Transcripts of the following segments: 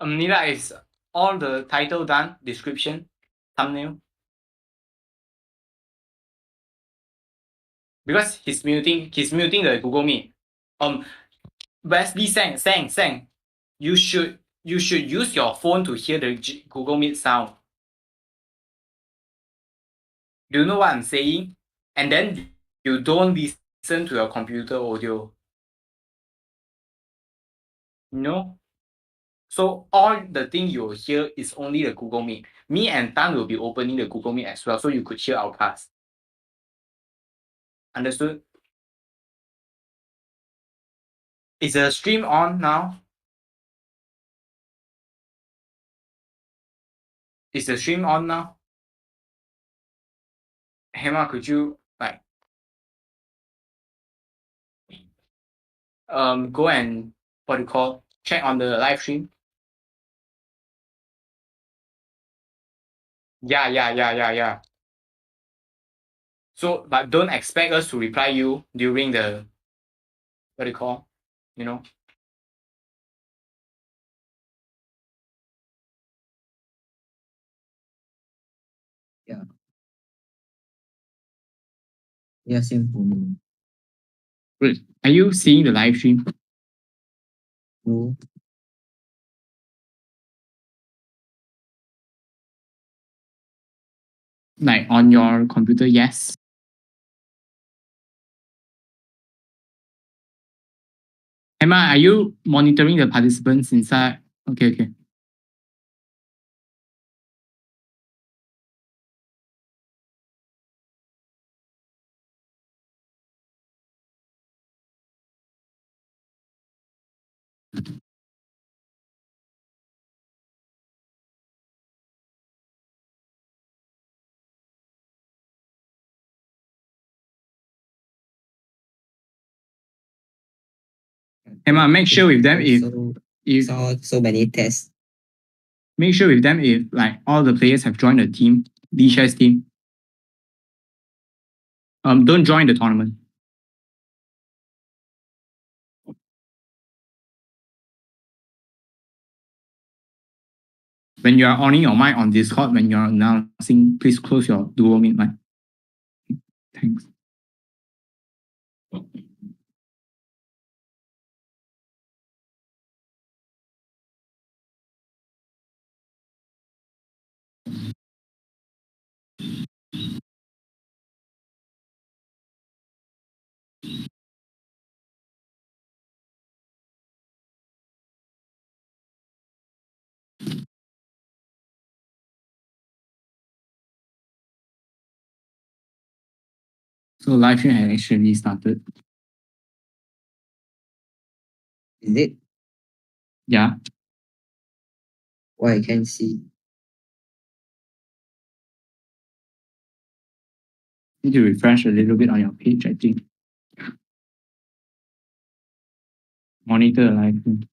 Nila, is all the title done? Description, thumbnail? Because he's muting the Google Meet. Wesley Sang. You should use your phone to hear the Google Meet sound. Do you know what I'm saying? And then you don't listen to your computer audio. You know? So all the thing you will hear is only the Google Meet. Me and Tan will be opening the Google Meet as well, so you could hear our class. Understood? Is the stream on now? Is the stream on now? Hema, could you go and check on the live stream? Yeah. So, but don't expect us to reply you during the you know. Yeah, same for me. Great. Are you seeing the live stream? No. Like on your computer, yes. Emma, are you monitoring the participants inside? Okay. Emma, make sure with them if so many tests. Make sure with them if like all the players have joined the team, the chess team. Don't join the tournament. When you are on your mic on Discord, when you're announcing, please close your Duo Meet mic. Thanks. So live stream has actually started. Is it? Yeah. Why I can't see? Need to refresh a little bit on your page, I think. Monitor the live stream.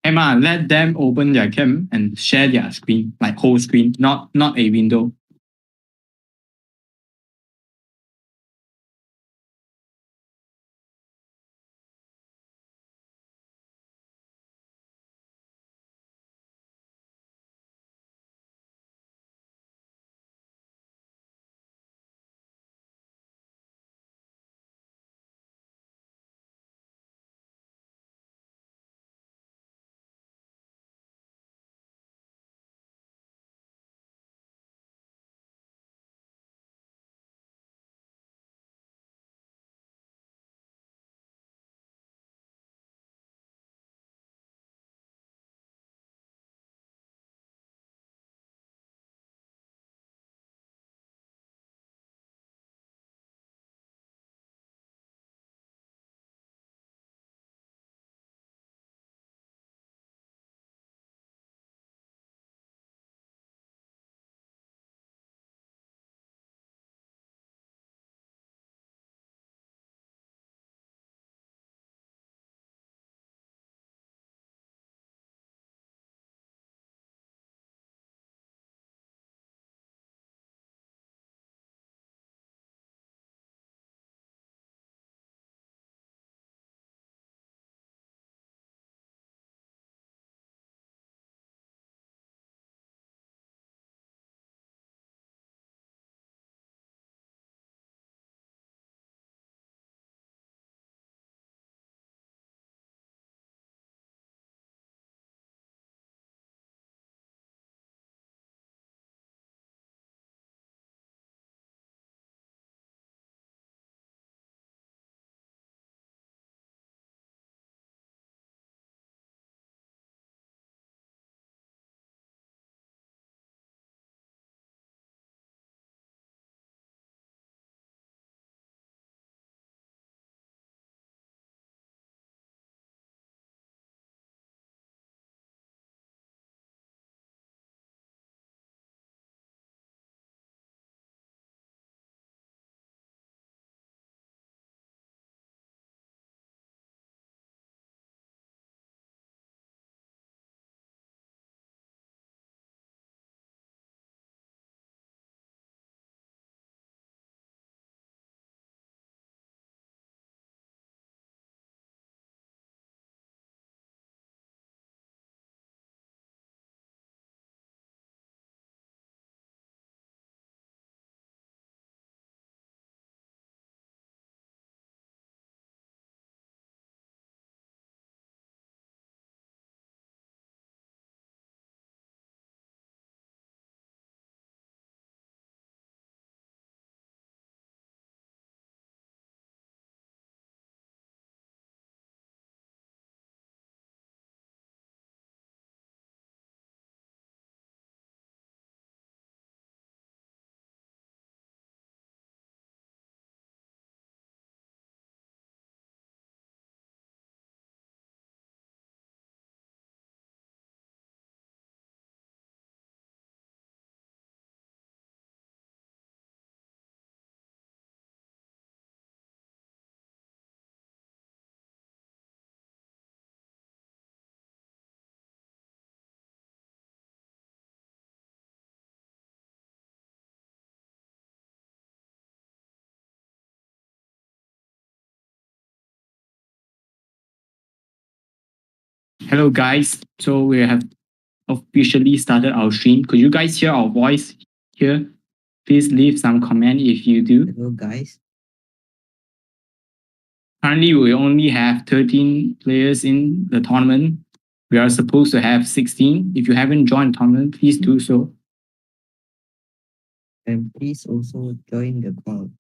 Emma, let them open their cam and share their screen, like whole screen, not a window. Hello guys, so we have officially started our stream. Could you guys hear our voice here? Please leave some comment if you do. Hello guys. Currently, we only have 13 players in the tournament. We are supposed to have 16. If you haven't joined the tournament, please do so. And please also join the call.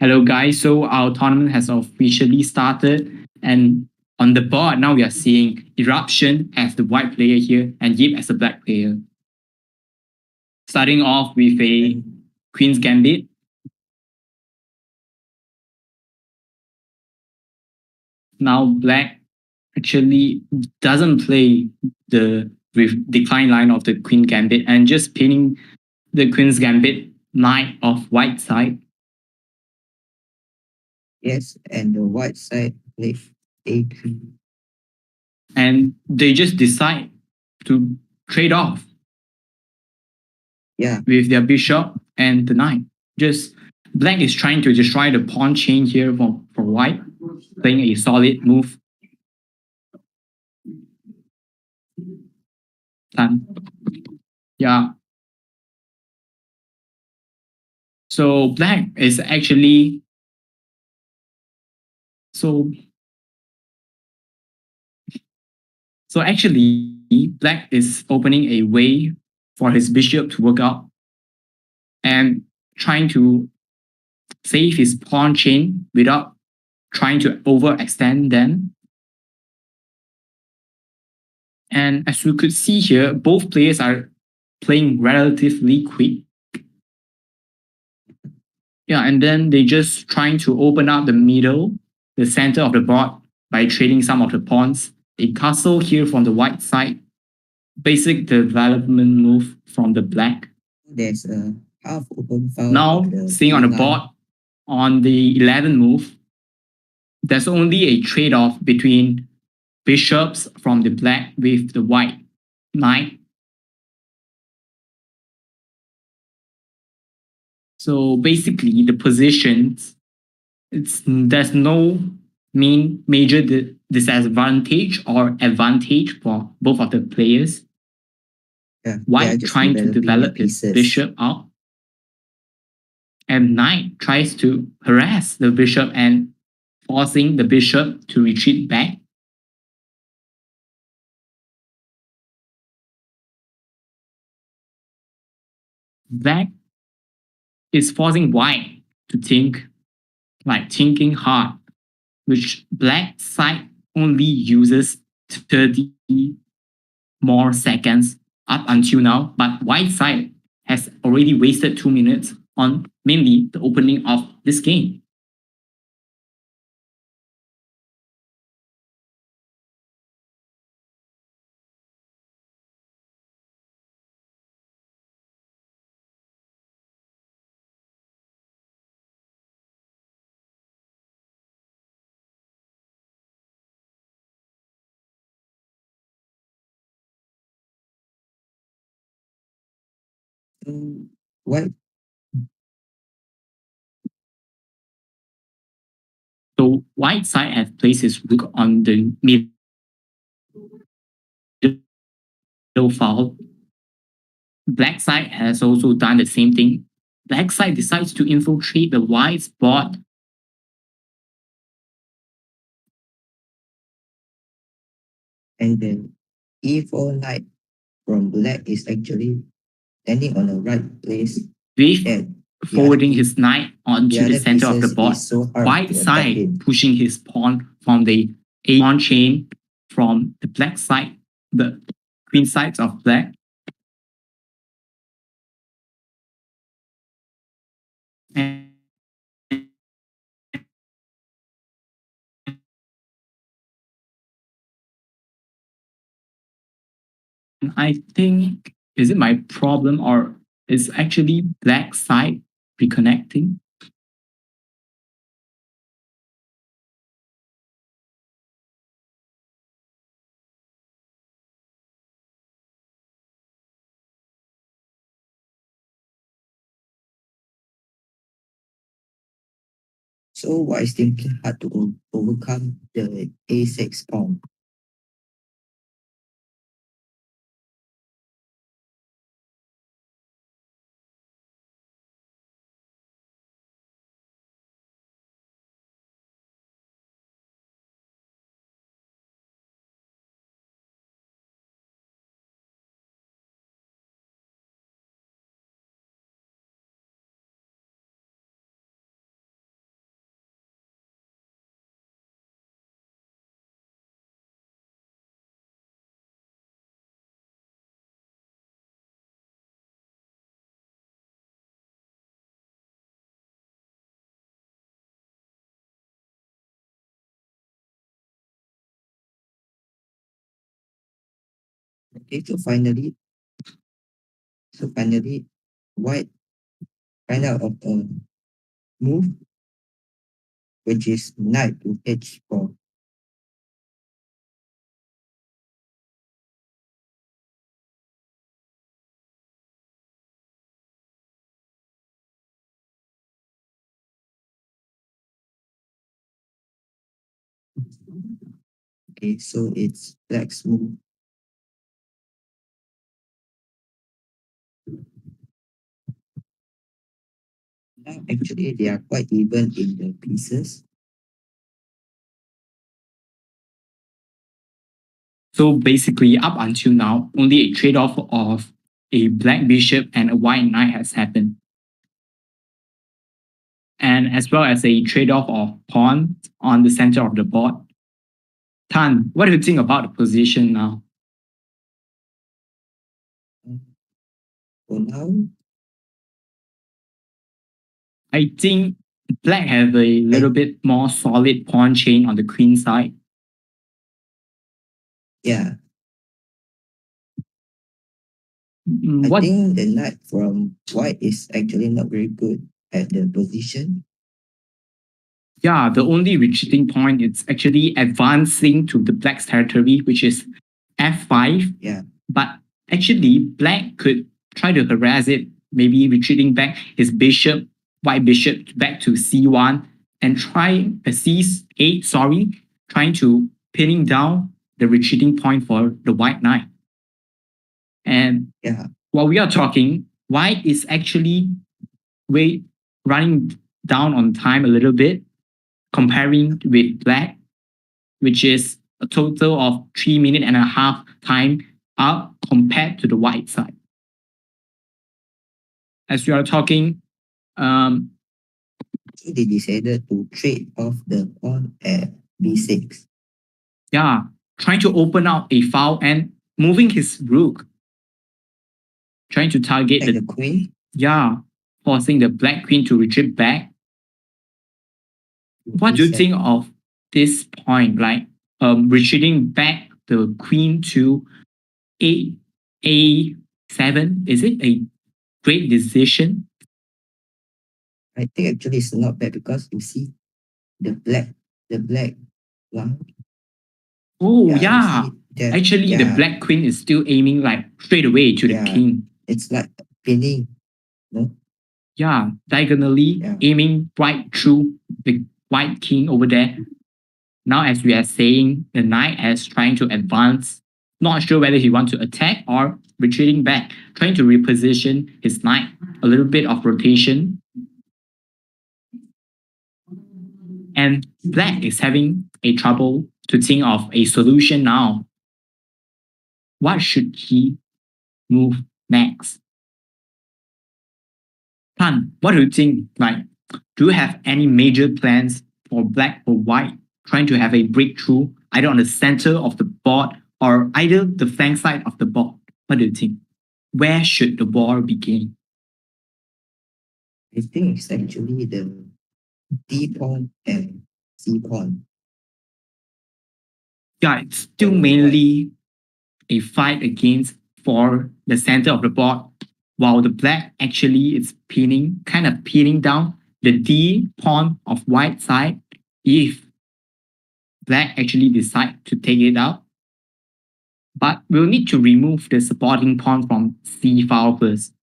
Hello guys, so our tournament has officially started, and on the board now we are seeing Eruption as the white player here and Yip as the black player. Starting off with a Queen's Gambit. Now black actually doesn't play the decline line of the Queen Gambit and just pinning the Queen's Gambit knight of white side. Yes, and the white side played A3. And they just decide to trade off. Yeah. With their bishop and the knight. Just black is trying to destroy the pawn chain here for white, playing a solid move. Done. Yeah. So black is actually so actually black is opening a way for his bishop to work out and trying to save his pawn chain without trying to overextend them. And as we could see here, both players are playing relatively quick. Yeah, and then they just trying to open up the middle, the center of the board by trading some of the pawns. A castle here from the white side. Basic development move from the black. There's a half open file. Now, seeing on the board, on the 11th move, there's only a trade-off between bishops from the black with the white knight. So basically, the positions, there's no major disadvantage or advantage for both of the players. Yeah, White trying to develop his bishop out, and knight tries to harass the bishop and forcing the bishop to retreat back. Black is forcing white to think, like thinking hard, which black side only uses 30 more seconds up until now, but white side has already wasted 2 minutes on mainly the opening of this game. White. So white side has placed his rook on the middle file. Black side has also done the same thing. Black side decides to infiltrate the white's board. And then e4 knight from black is actually standing on the right place. With forwarding his knight onto the center of the board. White side pushing his pawn from the pawn chain from the black side, the queen sides of black. And I think, is it my problem or is actually black side reconnecting? So white is thinking hard to overcome the a6 pawn. Okay, so finally, white find out of a move, which is knight to h4. Okay, so it's black's move. Now, actually, they are quite even in the pieces. So basically, up until now, only a trade-off of a black bishop and a white knight has happened. And as well as a trade-off of pawn on the center of the board. Tan, what do you think about the position now? For now, I think black have a little bit more solid pawn chain on the queen side. yeah, What? I think the knight from white is actually not very good at the position. Yeah, the only retreating point is actually advancing to the black's territory, which is f5. Yeah, But actually, black could try to harass it, maybe retreating back his bishop, white bishop, back to c1 and try c8, trying to pinning down the retreating point for the white knight. And yeah, while we are talking, white is actually running down on time a little bit, comparing with black, which is a total of 3.5 minutes time up compared to the white side. As we are talking, so they decided to trade off the pawn at b6. yeah, trying to open up a file and moving his rook, trying to target the queen. Yeah, forcing the black queen to retreat back. What do you think of this point? Like retreating back the queen to a7? Is it a great decision? I think actually it's not bad because you see the black line. Oh yeah. Actually, the black queen is still aiming like straight away to the king. It's like pinning, no? Yeah, diagonally aiming right through the white king over there. Now, as we are saying, the knight is trying to advance, not sure whether he wants to attack or retreating back, trying to reposition his knight, a little bit of rotation. And black is having a trouble to think of a solution now. What should he move next? Tan, what do you think? Like, do you have any major plans for black or white trying to have a breakthrough either on the center of the board or either the flank side of the board? What do you think? Where should the war begin? I think it's actually the D pawn and C pawn. Yeah, it's still mainly a fight against for the center of the board, while the black actually is kind of pinning down the D pawn of white side if black actually decide to take it out. But we'll need to remove the supporting pawn from C file first.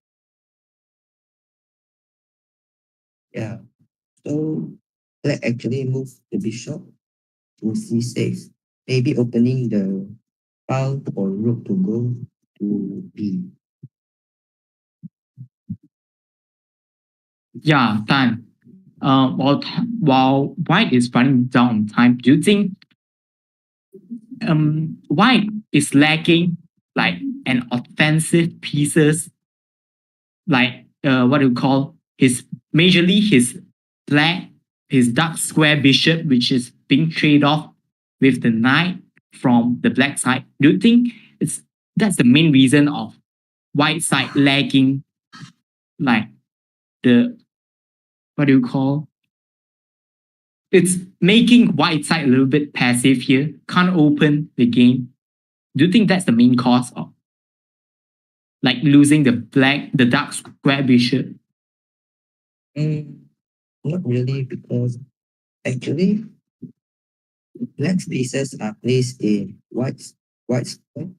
Yeah. So black actually move the bishop to C6, maybe opening the file for rook to go to B. Yeah, Tan. While white is running down on time, do you think white is lacking like an offensive pieces, like what do you call majorly his dark square bishop, which is being traded off with the knight from the black side? Do you think that's the main reason of white side lagging, like the what do you call? It's making white side a little bit passive here, can't open the game. Do you think that's the main cause of like losing the dark square bishop? Not really, because actually black pieces are placed in white square,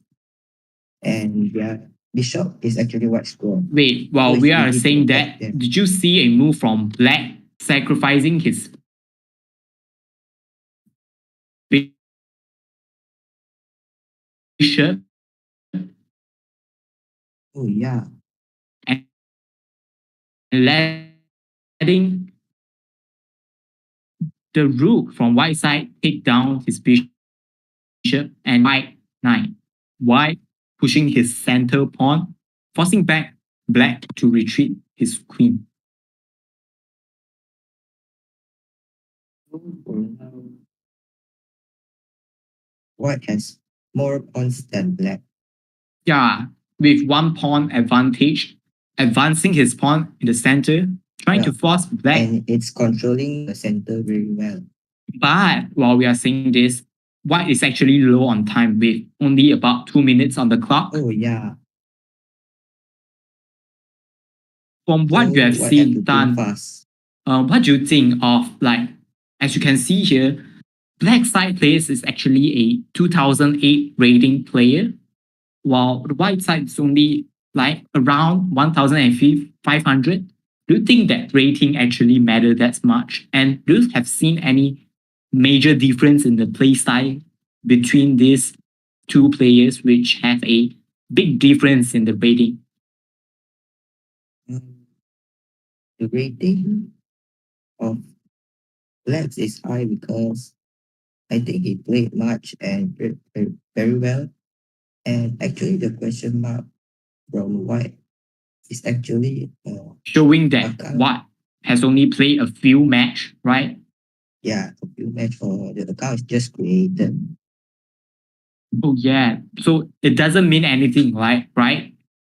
and their bishop is actually white square. Wait, while we are saying that, did you see a move from black sacrificing his bishop? Oh yeah. And letting letting the rook from white side take down his bishop and white knight. White pushing his center pawn, forcing back black to retreat his queen. For now, white has more pawns than black. Yeah, with one pawn advantage, advancing his pawn in the center, trying to force black. And it's controlling the center very well. But while we are saying this, white is actually low on time with only about 2 minutes on the clock. Oh yeah. From what you have seen done, what do you think of, like, as you can see here, black side players is actually a 2008 rating player, while the white side is only like around 1,500. Do you think that rating actually matters that much? And do you have seen any major difference in the play style between these two players, which have a big difference in the rating? The rating of blacks is high because I think he played much and very well. And actually, the question mark from white is actually showing that white has only played a few match, right? Yeah, a few match, or the account is just created. Oh yeah, so it doesn't mean anything, right?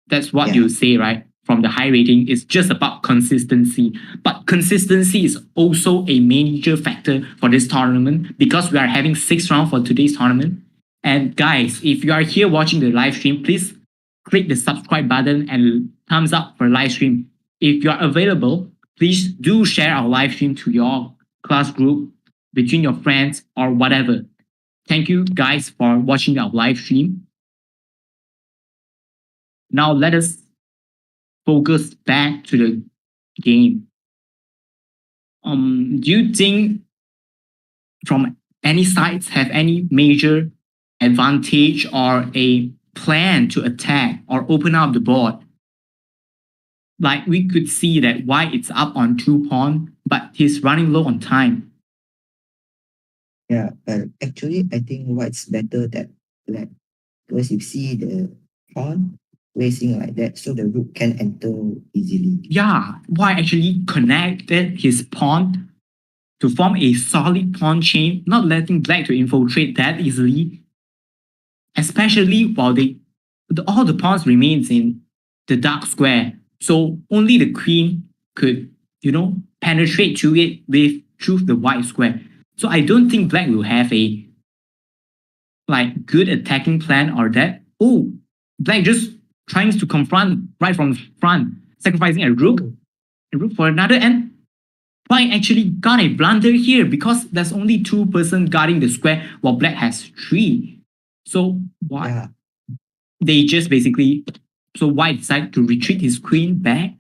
That's what you say, right? From the high rating, it's just about consistency. But consistency is also a major factor for this tournament because we are having 6 rounds for today's tournament. And guys, if you are here watching the live stream, please click the subscribe button and thumbs up for live stream. If you are available, please do share our live stream to your class group, between your friends, or whatever. Thank you guys for watching our live stream. Now let us focus back to the game. Do you think from any sides have any major advantage or a plan to attack or open up the board? Like we could see that white is up on 2 pawns, but he's running low on time. Yeah, but actually I think white's better than black because you see the pawn placing like that, so the rook can enter easily. Yeah, white actually connected his pawn to form a solid pawn chain, not letting black to infiltrate that easily. Especially while all the pawns remains in the dark square, so only the queen could, penetrate to it through the white square. So I don't think black will have a good attacking plan or that. Oh, black just trying to confront right from the front, sacrificing a rook for another, and white actually got a blunder here because there's only 2 persons guarding the square while black has 3. So white, they just basically, so white decided to retreat his queen back.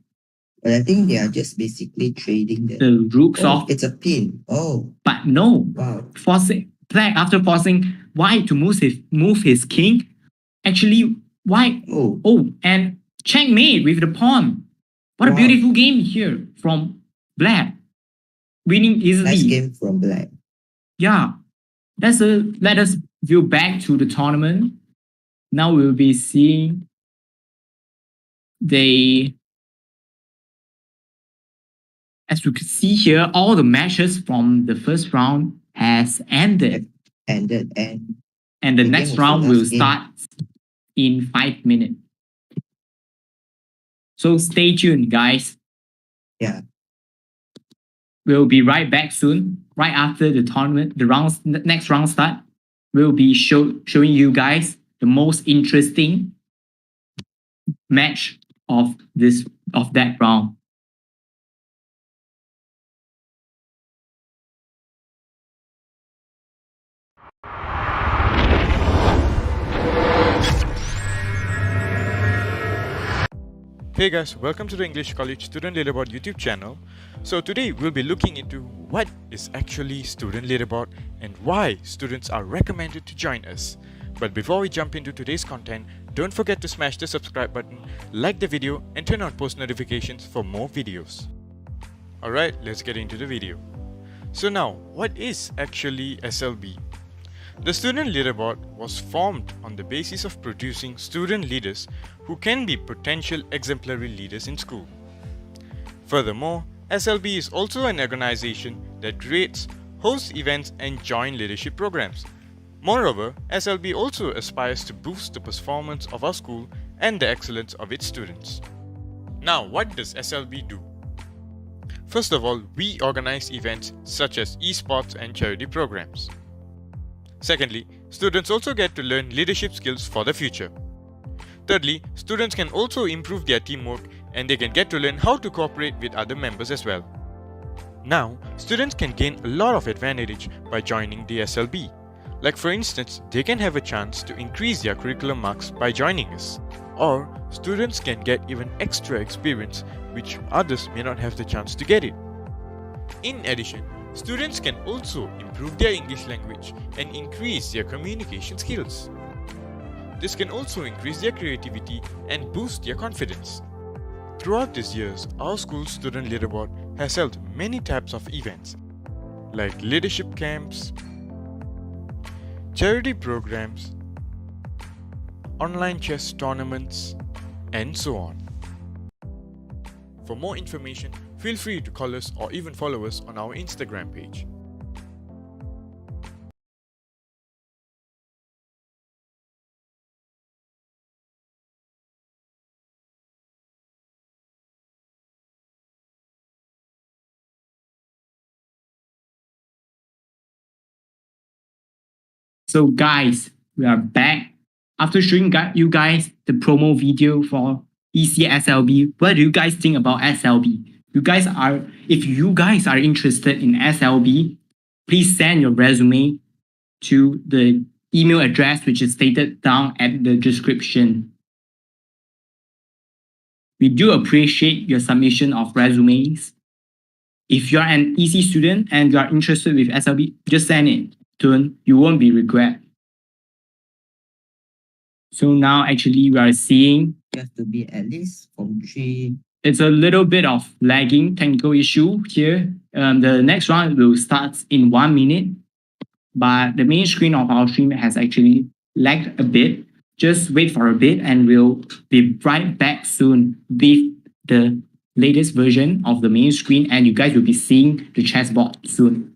But I think they are just basically trading the rooks off. It's a pin. Oh, but no, forcing black, after forcing white to move his king, actually white and checkmate with the pawn. What a beautiful game here from black, winning easily. Nice game from black. Yeah, let us view back to the tournament. Now we'll be seeing as you can see here, all the matches from the first round has ended. And the next round will start in 5 minutes. So stay tuned, guys. Yeah. We'll be right back soon, right after the tournament. The next round start. We'll be showing you guys the most interesting match of that round. Hey guys, welcome to the English College Student Leaderboard YouTube channel. So today we'll be looking into what is actually Student Leaderboard and why students are recommended to join us. But before we jump into today's content, don't forget to smash the subscribe button, like the video and turn on post notifications for more videos. Alright, let's get into the video. So now, what is actually SLB? The Student Leaderboard was formed on the basis of producing student leaders who can be potential exemplary leaders in school. Furthermore, SLB is also an organization that creates, hosts events and joint leadership programs. Moreover, SLB also aspires to boost the performance of our school and the excellence of its students. Now, what does SLB do? First of all, we organize events such as esports and charity programs. Secondly, students also get to learn leadership skills for the future. Thirdly, students can also improve their teamwork and they can get to learn how to cooperate with other members as well. Now, students can gain a lot of advantage by joining the SLB. Like for instance, they can have a chance to increase their curriculum marks by joining us. Or, students can get even extra experience which others may not have the chance to get it. In addition, students can also improve their English language and increase their communication skills. This can also increase their creativity and boost their confidence. Throughout these years, our school's Student Leaderboard has held many types of events like leadership camps, charity programs, online chess tournaments, and so on. For more information, feel free to call us or even follow us on our Instagram page. So guys, we are back. After showing you guys the promo video for ECSLB, what do you guys think about SLB? If you guys are interested in SLB, please send your resume to the email address which is stated down at the description. We do appreciate your submission of resumes. If you are an EC student and you are interested with SLB, just send it. You won't be regret. So now actually we are seeing You have to be at least from 3. it's a little bit of lagging technical issue here. The next round will start in 1 minute, but the main screen of our stream has actually lagged a bit. Just wait for a bit and we'll be right back soon with the latest version of the main screen and you guys will be seeing the chessboard soon.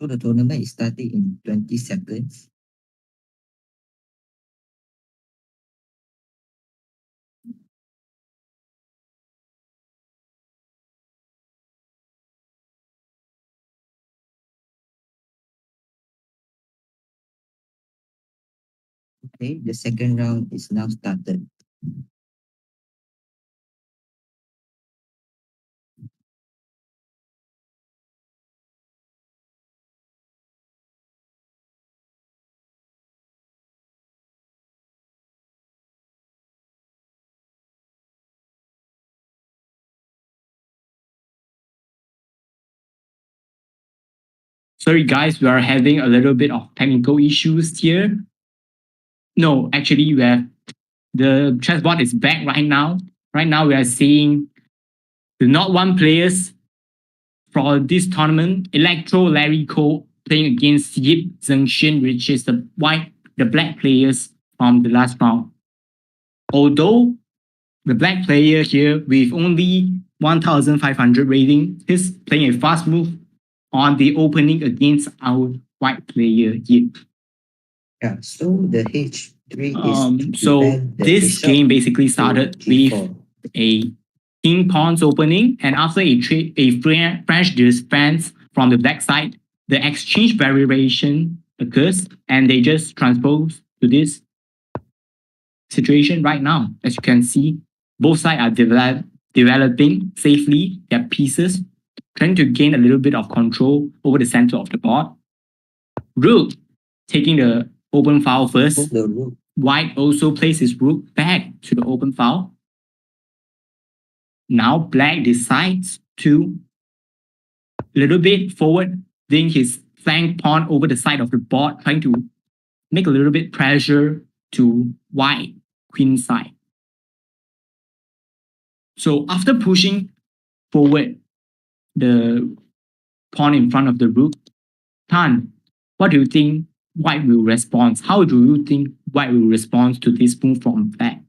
So the tournament is starting in 20 seconds. Okay, the second round is now started. Sorry guys, we are having a little bit of technical issues here. No, actually we have the chessboard is back right now. Right now we are seeing the not one players for this tournament, Electro Larry Cole playing against Yip Zhengxin, which is the black players from the last round. Although the black player here with only 1,500 rating is playing a fast move on the opening against our white player Yip. Yeah, so the H3 is so this game basically started with a king pawns opening, and after a French defense from the black side, the exchange variation occurs, and they just transpose to this situation right now. As you can see, Both sides are developing safely their pieces, trying to gain a little bit of control over the center of the board. Rook taking the open file first. Move the rook. White also places his rook back to the open file. Now black decides to a little bit forward, bring his flank pawn over the side of the board, trying to make a little bit pressure to white queen side. So after pushing forward the pawn in front of the rook, Tan, what do you think white will respond? How do you think white will respond to this move from black?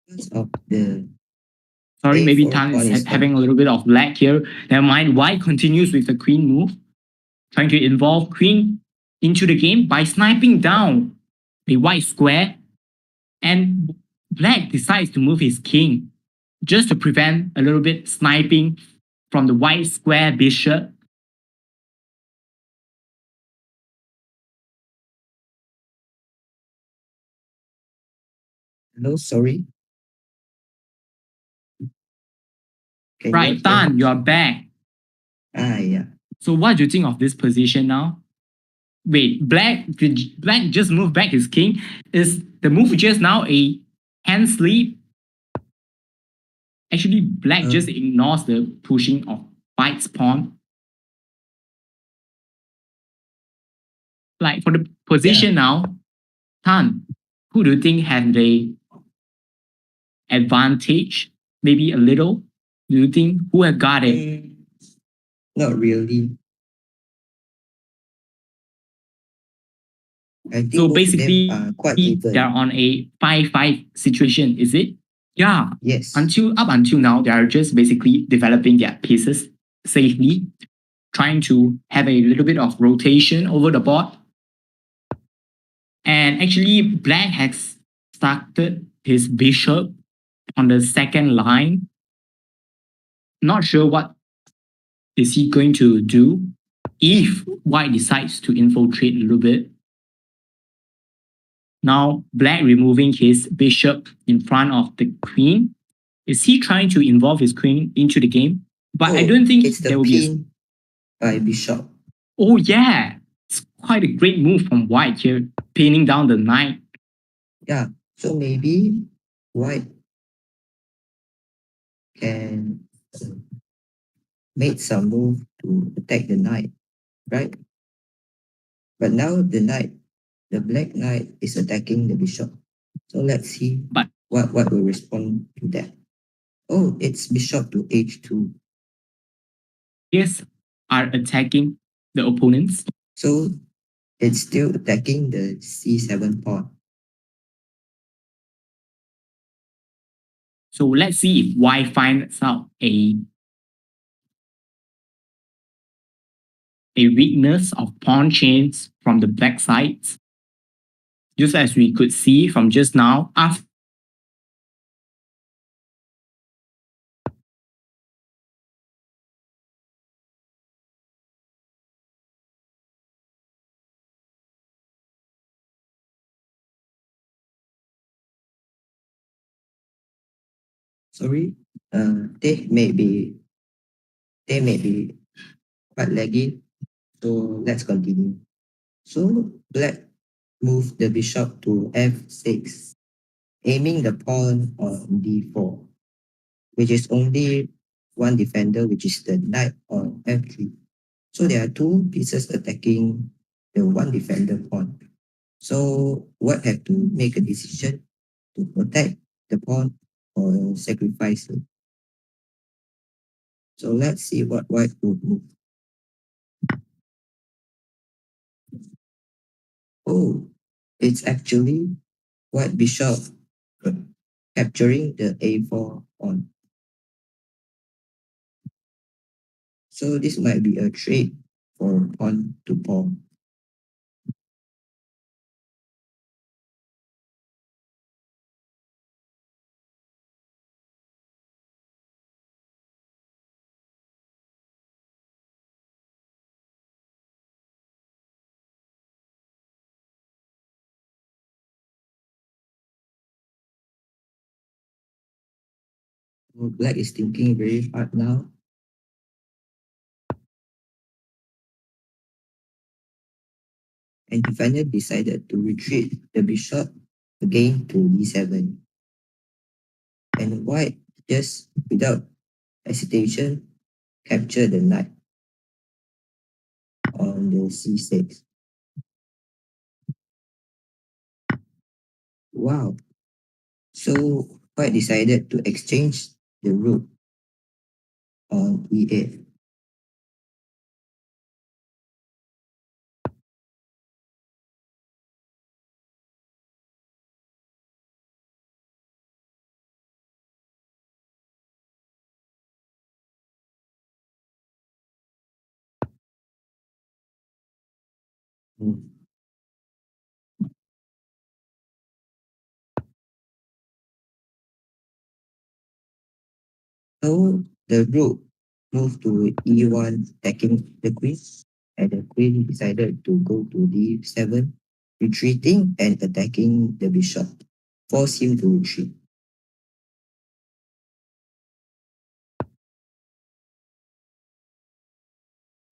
Because of the Sorry, maybe A4 Tan pawn is is having a little bit of lag here. Never mind. White continues with the queen move, trying to involve queen into the game by sniping down the white square. And black decides to move his king just to prevent a little bit sniping from the white square bishop. Hello, sorry. Can Right, you Tan, you are back. yeah. So what do you think of this position now? Wait, black just moved back his king. Is the move just now a hand sleep? Actually, black just ignores the pushing of white's pawn. Like for the position now, Tan, who do you think had the advantage? Maybe a little. Do you think who had got it? Not really. I think So both basically, of them are quite even. they're on a 5-5 situation, is it? Yeah. Yes. Up until now, they are just basically developing their pieces safely, trying to have a little bit of rotation over the board. And actually, black has started his bishop on the second line. Not sure what is he going to do if white decides to infiltrate a little bit. Now, black removing his bishop in front of the queen. Is he trying to involve his queen into the game? But I don't think it's the there will be. pin by bishop. Oh yeah, it's quite a great move from white here, pinning down the knight. Yeah, so maybe white can make some move to attack the knight, right? But now the black knight is attacking the bishop. So let's see what will respond to that. Oh, it's bishop to h2. Yes, are attacking the opponents. So it's still attacking the c7 pawn. So let's see if white finds out a weakness of pawn chains from the black sides. Just as we could see from just now, after Sorry, they may be quite laggy. So let's continue. So black move the bishop to f6, aiming the pawn on d4, which is only one defender, which is the knight on f3. So there are two pieces attacking the one defender pawn. So white have to make a decision to protect the pawn or sacrifice it. So let's see what white would move. Oh, it's actually white bishop capturing the a4 pawn. So this might be a trade for pawn to pawn. So black is thinking very hard now. And he finally decided to retreat the bishop again to d7. And white just without hesitation captured the knight on the c6. Wow. So white decided to exchange the rook on e8. Hmm. So the rook moved to e1, attacking the queen, and the queen decided to go to d7, retreating and attacking the bishop, force him to retreat.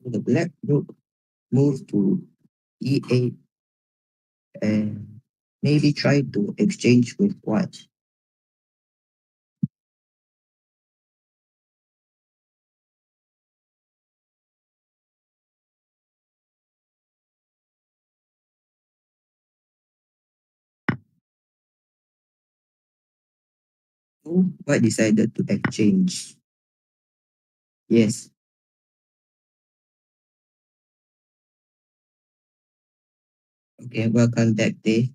So the black rook moved to e8 and maybe try to exchange with white. So white decided to exchange. Yes. Okay, welcome back, Day.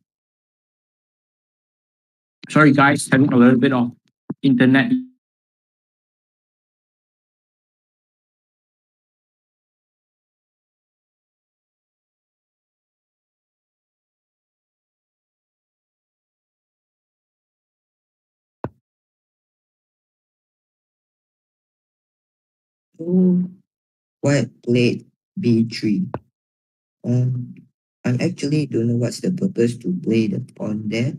Sorry, guys, having a little bit of internet. So white played b3. I actually don't know what's the purpose to play the pawn there.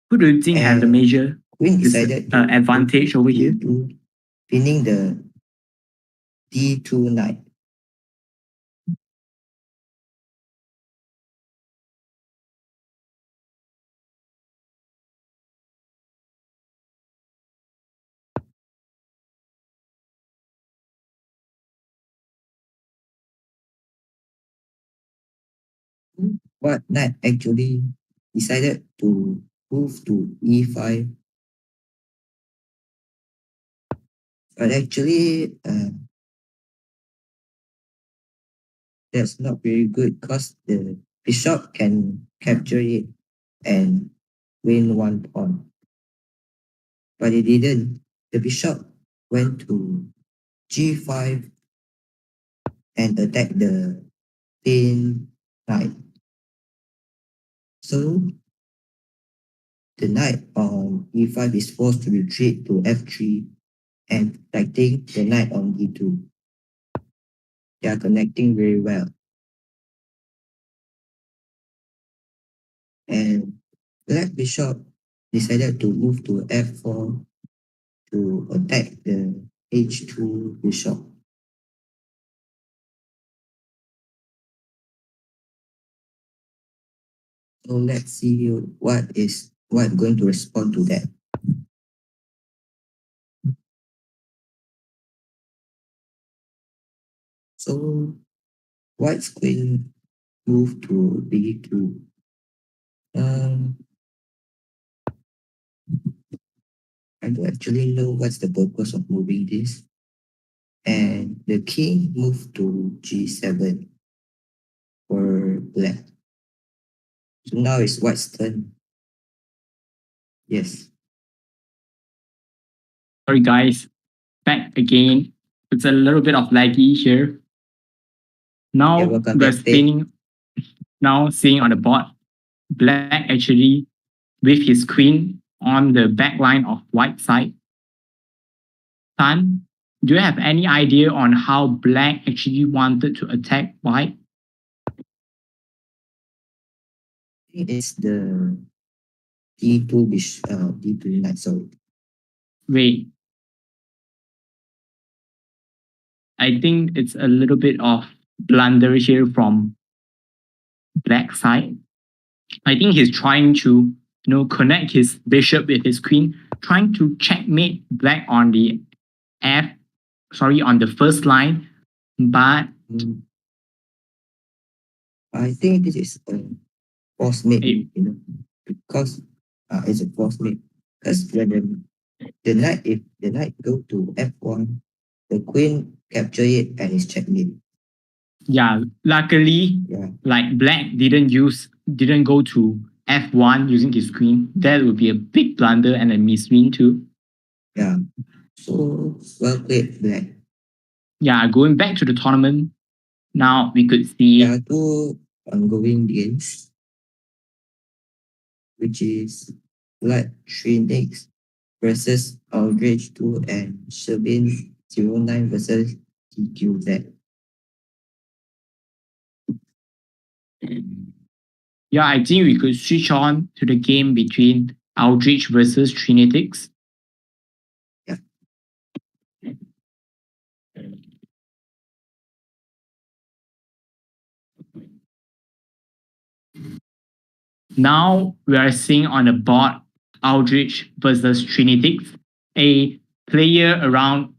Who do you think have the And major queen decided to advantage over here? d2, pinning the d2 knight. But knight actually decided to move to e5. But actually, that's not very good because the bishop can capture it and win one pawn. But it didn't. The bishop went to g5 and attacked the thin knight. So the knight on e5 is forced to retreat to f3 and protecting the knight on e2. They are connecting very well. And black bishop decided to move to f4 to attack the h2 bishop. So let's see what is white going to respond to that. So white's queen moved to b2. I don't actually know what's the purpose of moving this. And the king moved to g7 for black. So now it's white's turn. Yes. Sorry, guys, back again. It's a little bit of laggy here. Now Yeah, welcome we're back, Dave. spinning. Now seeing on the board, black actually with his queen on the back line of white side. Tan, do you have any idea on how black actually wanted to attack white? It's the d2 knight, sorry. Wait, I think it's a little bit of blunder here from black side. I think he's trying to connect his bishop with his queen, trying to checkmate black on the on the first line, but I think this is a false mate, because it's a false mate. Because when the knight, if the knight go to f1, the queen capture it and it's checkmate. yeah, luckily, like black didn't go to f1 using his queen. That would be a big blunder and a miswin too. Yeah. So well played, black. Yeah, going back to the tournament, now we could see There are two ongoing games, which is Blood 3 Nicks versus Aldrich 2 and Shervin 09 versus TQZ. Yeah, I think we could switch on to the game between Aldrich versus Trinitix. Yeah. Now we are seeing on the board Aldrich versus Trinitix, a player around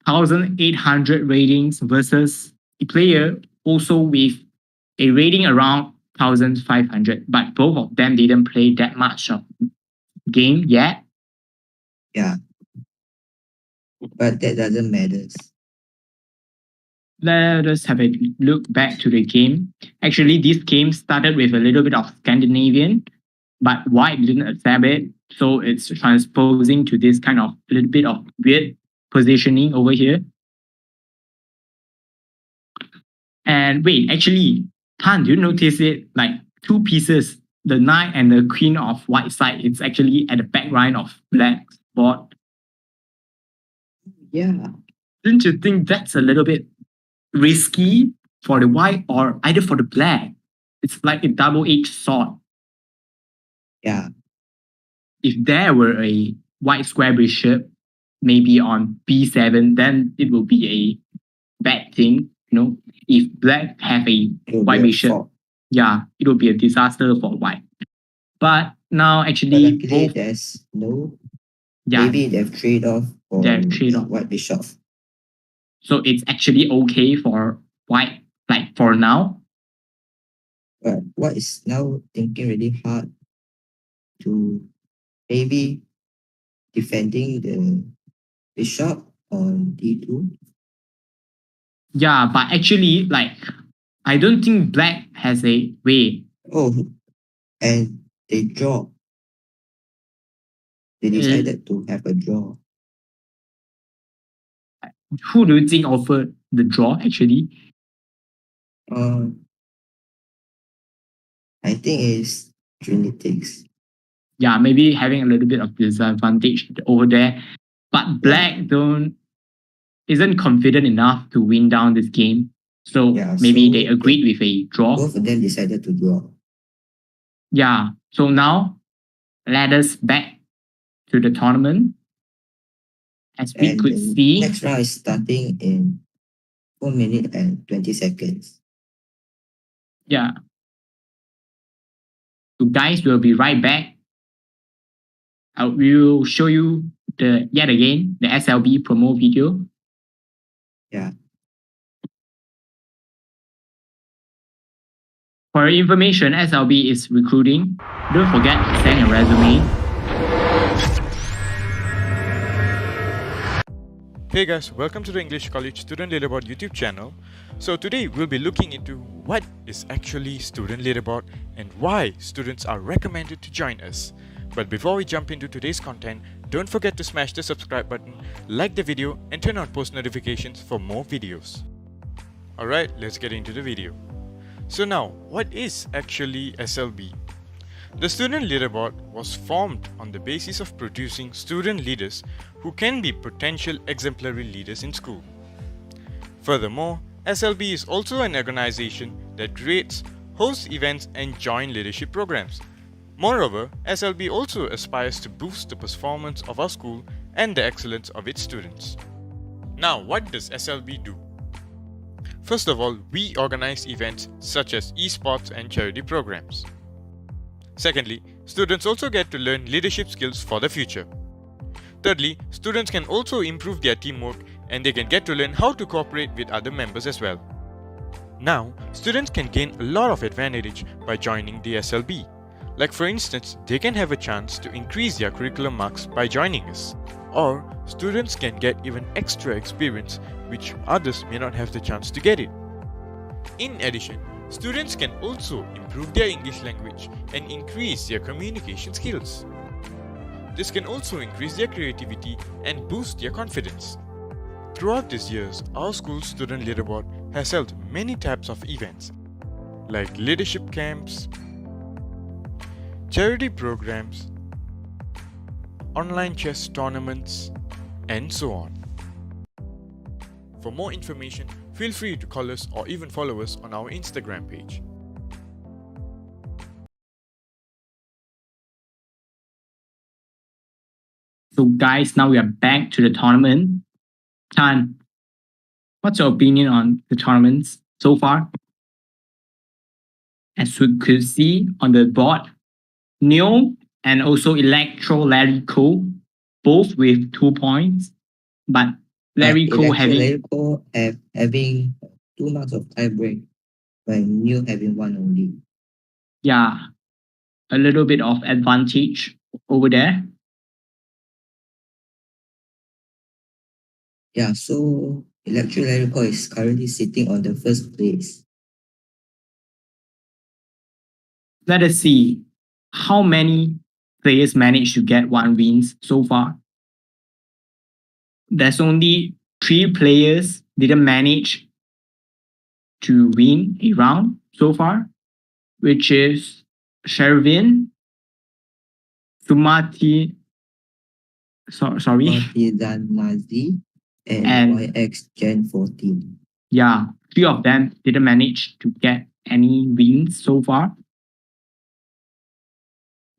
1,800 ratings versus a player also with a rating around 1,500. But both of them didn't play that much of game yet. Yeah. But that doesn't matter. Let us have a look back to the game. Actually, this game started with a little bit of Scandinavian, but white didn't accept it. So it's transposing to this kind of little bit of weird positioning over here. And wait, actually, Han, do you notice it? Like two pieces, the knight and the queen of white side, it's actually at the background of black's board. Yeah. Didn't you think that's a little bit risky for the white or either for the black? It's like a double-edged sword. Yeah. If there were a white square bishop, maybe on b7, then it will be a bad thing. If black have a white bishop, yeah, it will be a disaster for white. But now actually, both, there's no. Yeah, maybe they've trade off for white bishop. So it's actually okay for white, like for now. But white is now thinking really hard to maybe defending the bishop on d2. Yeah, but actually, like, I don't think black has a way. Oh, and they draw. They decided to have a draw. Who do you think offered the draw, actually? I think it's Trinitix. Yeah, maybe having a little bit of disadvantage over there. But black isn't confident enough to win down this game. So maybe they agreed with a draw. Both of them decided to draw. Yeah. So now let us back to the tournament. As we could see, next round is starting in 4 minutes and 20 seconds. Yeah. So guys, we'll be right back. I will show you yet again the SLB promo video. Yeah. For your information, SLB is recruiting. Don't forget to send your resume. Hey guys, welcome to the English College Student Leaderboard YouTube channel. So today we'll be looking into what is actually Student Leaderboard and why students are recommended to join us. But before we jump into today's content, don't forget to smash the subscribe button, like the video and turn on post notifications for more videos. Alright, let's get into the video. So now, what is actually SLB? The Student Leaderboard was formed on the basis of producing student leaders who can be potential exemplary leaders in school. Furthermore, SLB is also an organization that creates, hosts events and joint leadership programs. Moreover, SLB also aspires to boost the performance of our school and the excellence of its students. Now, what does SLB do? First of all, we organize events such as esports and charity programs. Secondly, students also get to learn leadership skills for the future. Thirdly, students can also improve their teamwork and they can get to learn how to cooperate with other members as well. Now, students can gain a lot of advantage by joining the SLB. Like for instance, they can have a chance to increase their curriculum marks by joining us. Or, students can get even extra experience which others may not have the chance to get it. In addition, students can also improve their English language and increase their communication skills. This can also increase their creativity and boost their confidence. Throughout these years, our school's student leaderboard has held many types of events like leadership camps, charity programs, online chess tournaments, and so on. For more information, feel free to call us or even follow us on our Instagram page. So guys, now we are back to the tournament. Tan, what's your opinion on the tournaments so far? As we could see on the board, Neo and also Electro Larry Cole, both with 2 points, but Larry Cole having 2 marks of tie break, while New having 1 only. a little bit of advantage over there. Yeah, so Electro Lyrical is currently sitting on the first place. Let us see how many players managed to get 1 wins so far. There's only 3 players didn't manage to win a round so far, which is Shervin, Sumati, Partizan Nazi and YX Gen 14. 3 of them didn't manage to get any wins so far.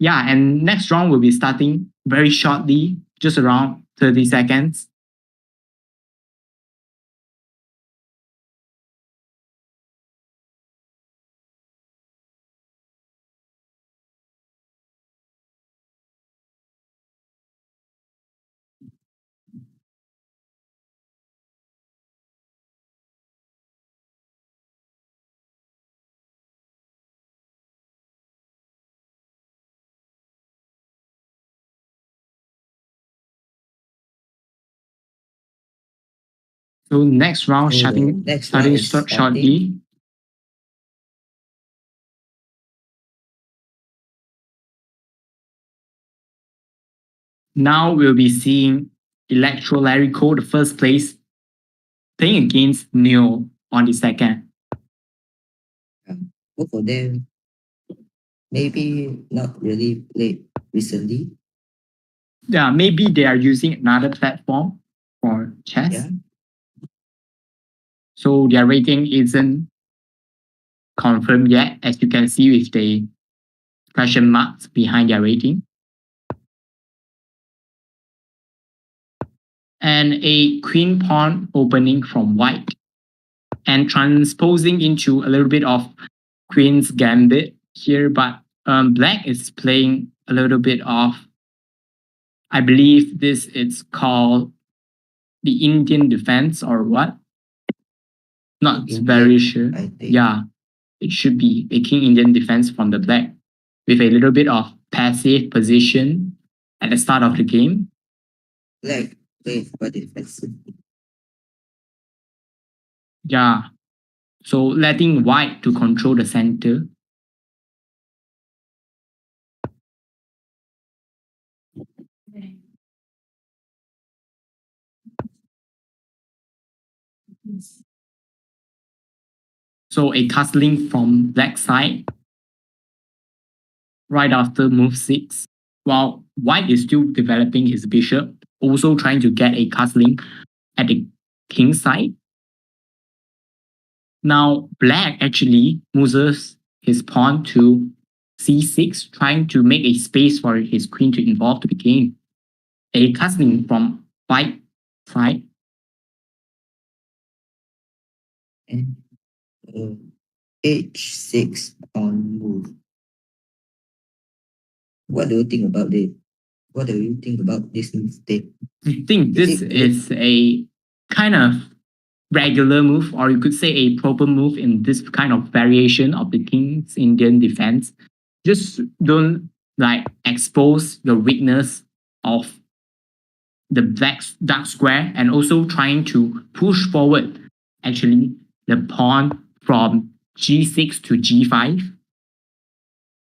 And next round will be starting very shortly, just around 30 seconds. So next round starting shortly. Now we'll be seeing Electro Larry Cole, the first place, playing against Neo on the second. Both of them maybe not really played recently. Maybe they are using another platform for chess. So their rating isn't confirmed yet, as you can see with the question marks behind their rating. And a queen pawn opening from white and transposing into a little bit of queen's gambit here, but black is playing a little bit of, I believe this is called the Indian defense or what? Not very sure. It should be a King Indian defense from the black with a little bit of passive position at the start of the game. Black plays for defensive. So letting white to control the center. So a castling from black side right after move 6, while white is still developing his bishop, also trying to get a castling at the king side. Now black actually moves his pawn to c6, trying to make a space for his queen to evolve to the game. A castling from white side And h6 on move. What do you think about it? What do you think about this mistake? I think Is this it good? is a kind of regular move, or you could say a proper move in this kind of variation of the King's Indian defense. Just don't like expose the weakness of the dark square, and also trying to push forward actually the pawn from g6 to g5.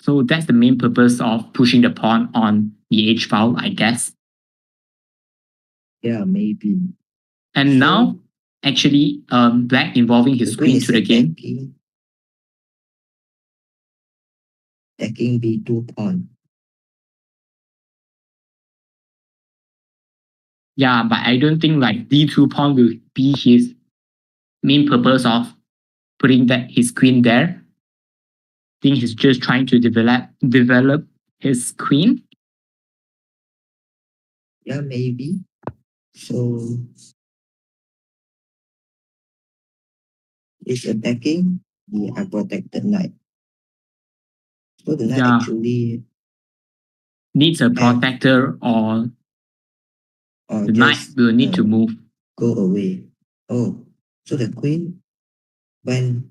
So that's the main purpose of pushing the pawn on the h file, I guess. Yeah, maybe. And So, now actually black involving his the queen queen is to the game. Attacking b2 pawn. Yeah, but I don't think like d2 pawn will be his main purpose of putting that his queen there. I think he's just trying to develop his queen. Yeah, maybe. So it's attacking the unprotected knight. So the knight actually needs a protector, or the knight will need to move. Go away. Oh, so the queen went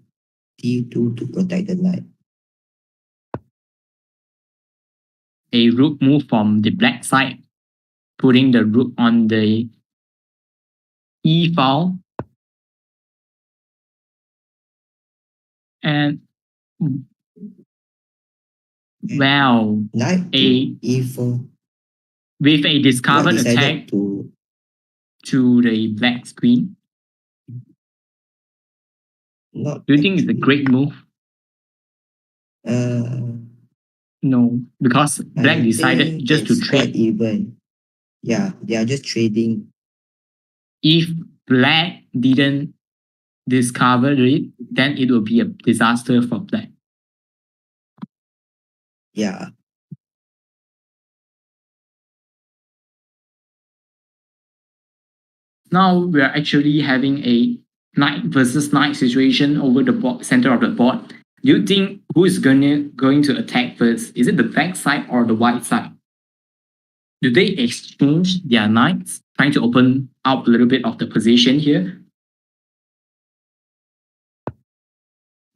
d2 to protect the knight. A rook move from the black side, putting the rook on the e file. And well, knight to e4 with a discovered attack to the black queen. Do you think it's a great move? No, because black decided just to trade. Even. Yeah, they are just trading. If black didn't discover it, then it will be a disaster for black. Yeah. Now we are actually having a knight versus knight situation over the center of the board. Do you think who is going to attack first? Is it the black side or the white side? Do they exchange their knights, trying to open up a little bit of the position here?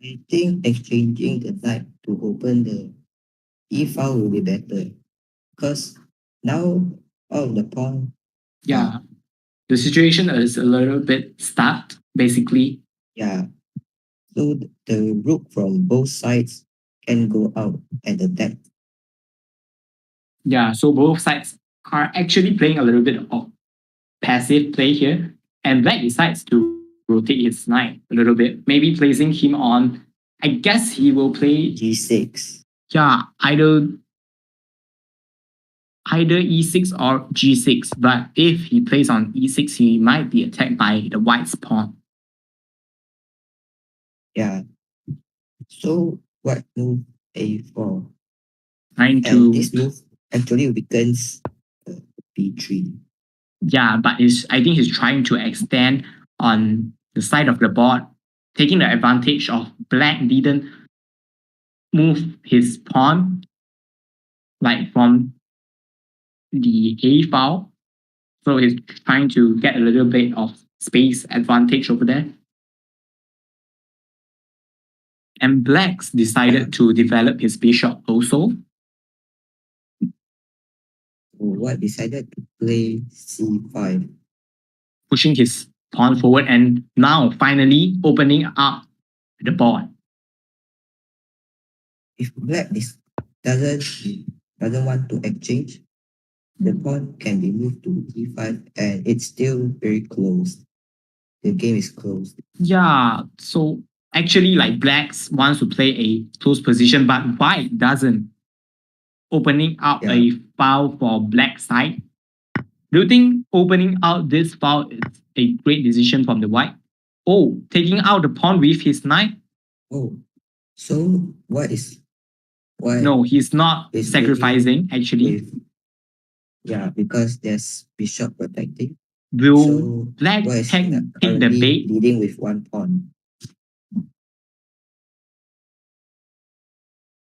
I think exchanging the knight to open the e file will be better, because now the pawn. Yeah, the situation is a little bit stuck, basically. Yeah. So the rook from both sides can go out and attack. Yeah, so both sides are actually playing a little bit of passive play here, and black decides to rotate his knight a little bit, maybe placing him on, I guess he will play g6. Yeah, either e6 or g6, but if he plays on e6, he might be attacked by the white's pawn. Yeah. So what move a4? Trying to, this move actually weakens b3. Yeah, but I think he's trying to extend on the side of the board, taking the advantage of black didn't move his pawn like from the a file. So he's trying to get a little bit of space advantage over there. And blacks decided to develop his bishop also. White decided to play c5. Pushing his pawn forward, and now finally opening up the board. If black doesn't want to exchange, the pawn can be moved to e5, and it's still very close. The game is closed. Yeah, so actually like blacks wants to play a close position, but white doesn't, opening up a file for black side. Do you think opening out this file is a great decision from the white? Oh, taking out the pawn with his knight? Oh, so why? No, he's not sacrificing actually. Yeah, because there's bishop protecting. Will black take the bait? Leading with one pawn.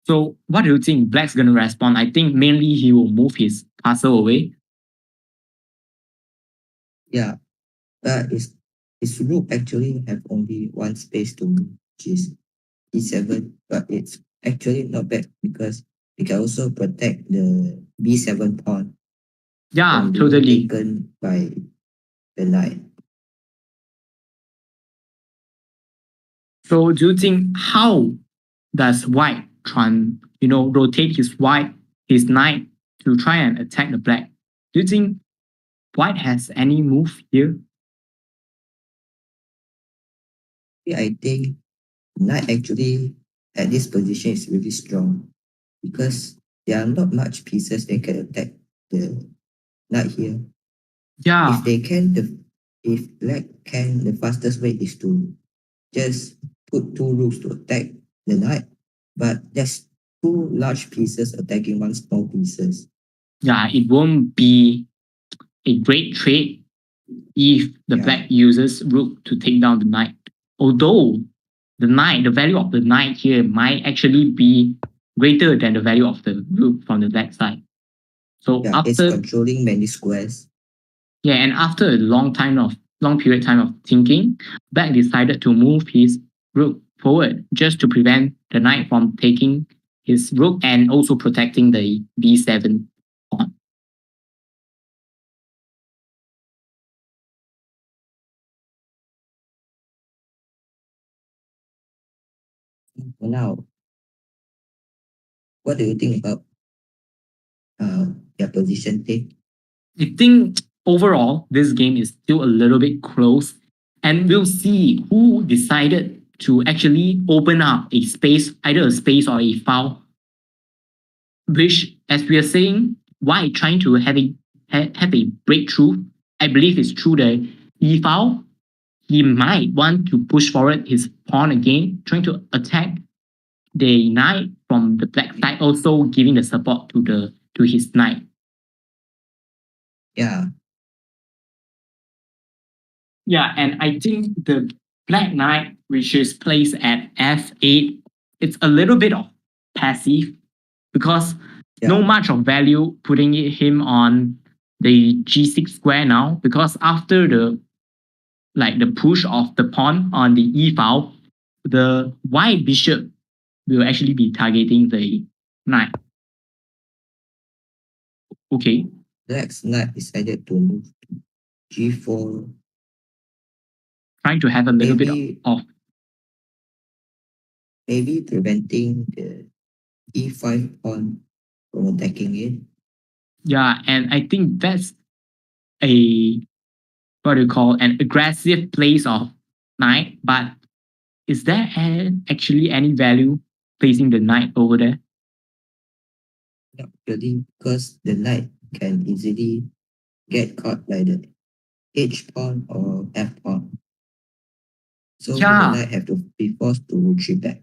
So what do you think Black's gonna respond? I think mainly he will move his castle away. Yeah, but his rook actually have only one space to move, which is e7, but it's actually not bad because it can also protect the b7 pawn Yeah, from being totally. taken by the knight. So do you think how does White rotate his knight to try and attack the Black? Do you think White has any move here? Yeah, I think knight actually at this position is really strong because there are not much pieces that can attack the knight here. Yeah, If Black can, the fastest way is to just put two rooks to attack the knight, but there's two large pieces attacking one small pieces. yeah, it won't be a great trade if the Yeah. Black uses rook to take down the knight. Although the value of the knight here might actually be greater than the value of the rook from the Black side. So Yeah, it's controlling many squares. Yeah, and after a long period of time of thinking, Black decided to move his rook forward just to prevent the knight from taking his rook and also protecting the b7 pawn. For now, what do you think about their position take? I think overall, this game is still a little bit close, and we'll see who decided to actually open up a space, either a space or a file, which, as we are saying, White trying to have a breakthrough. I believe it's through the e file. He might want to push forward his pawn again, trying to attack the knight from the Black side, also giving the support to his knight. Yeah, Yeah, and I think the Black Knight, which is placed at f8, it's a little bit of passive because no much of value putting him on the g6 square now, because after the push of the pawn on the e file, the white bishop will actually be targeting the knight. Okay. Black's knight decided to move to g4. Trying to have a little bit of maybe preventing the e5 pawn from attacking it. Yeah, and I think that's a an aggressive place of knight, but is there actually any value placing the knight over there? Not really, because the knight can easily get caught by the h pawn or f pawn. So the knight have to be forced to retreat back.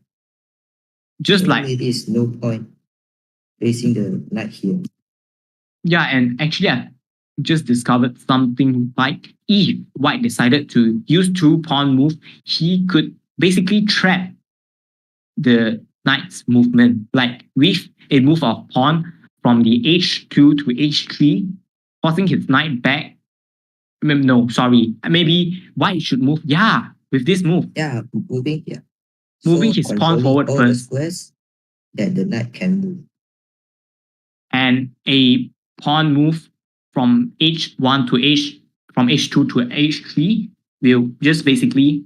Just so maybe it's no point placing the knight here. Yeah, and actually I just discovered something like if White decided to use two pawn move, he could basically trap the knight's movement, like with a move of pawn from the h2 to h3, forcing his knight back. No, sorry. Maybe White should move. Yeah, with this move. Yeah, moving here. Moving his pawn forward all first. the squares that the knight can move. And a pawn move from h1 to from h2 to h3 will just basically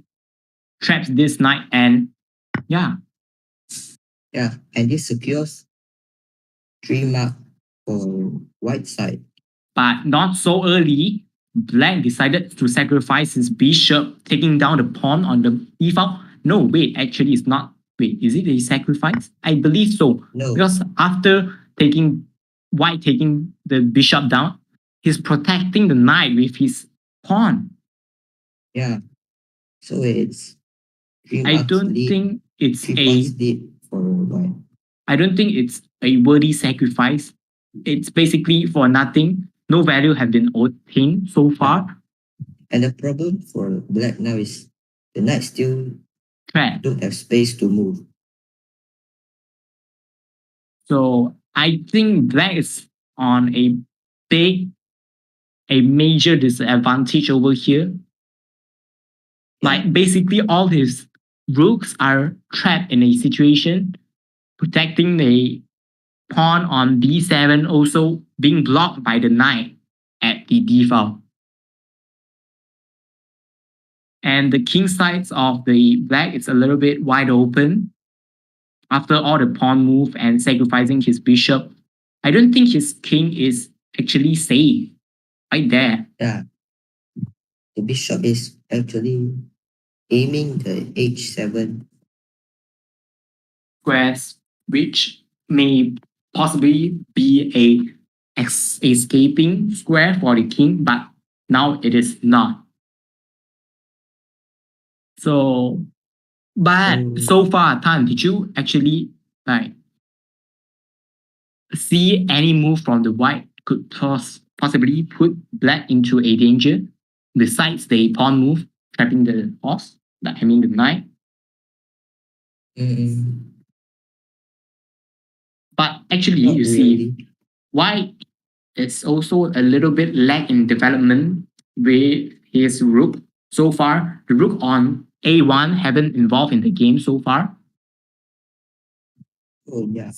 trap this knight, and yeah. Yeah, and this secures 3 mark for White side. But not so early. Black decided to sacrifice his bishop, taking down the pawn on the e file. No, wait, actually it's not. Wait, is it a sacrifice? I believe so. No. Because after White taking the bishop down, he's protecting the knight with his pawn. Yeah. So it's 3 I marks don't lead, think it's 3 points lead for White. I don't think it's a worthy sacrifice. It's basically for nothing. No value have been obtained so far. And the problem for Black now is the knight still don't have space to move. So I think black is on a major disadvantage over here. Like basically all his rooks are trapped in a situation, protecting the pawn on b7, also being blocked by the knight at the d file. And the king sides of the black is a little bit wide open. After all the pawn move and sacrificing his bishop, I don't think his king is actually safe right there. Yeah. The bishop is actually aiming the h7. Squares, which may possibly be a escaping square for the king, but now it is not. So, but so far, Tan, did you actually like see any move from the white could possibly put black into a danger besides the pawn move trapping the horse? I mean the knight. But actually, Not you see, really. white is also a little bit lag in development with his rook. So far, the rook on a1 haven't involved in the game so far. Oh, yeah.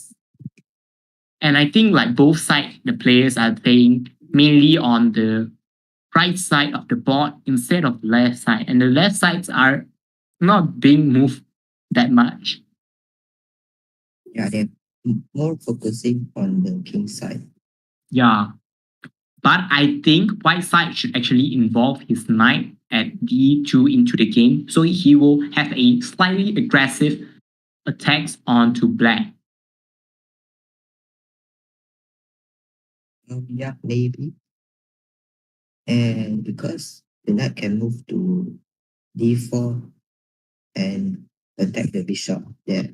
And I think like both sides, the players are playing mainly on the right side of the board instead of left side. And the left sides are not being moved that much. Yeah, they're more focusing on the king side. Yeah. But I think white side should actually involve his knight at d2 into the game, so he will have a slightly aggressive attacks onto black. Yeah, maybe. And because the knight can move to d4 and attack the bishop there.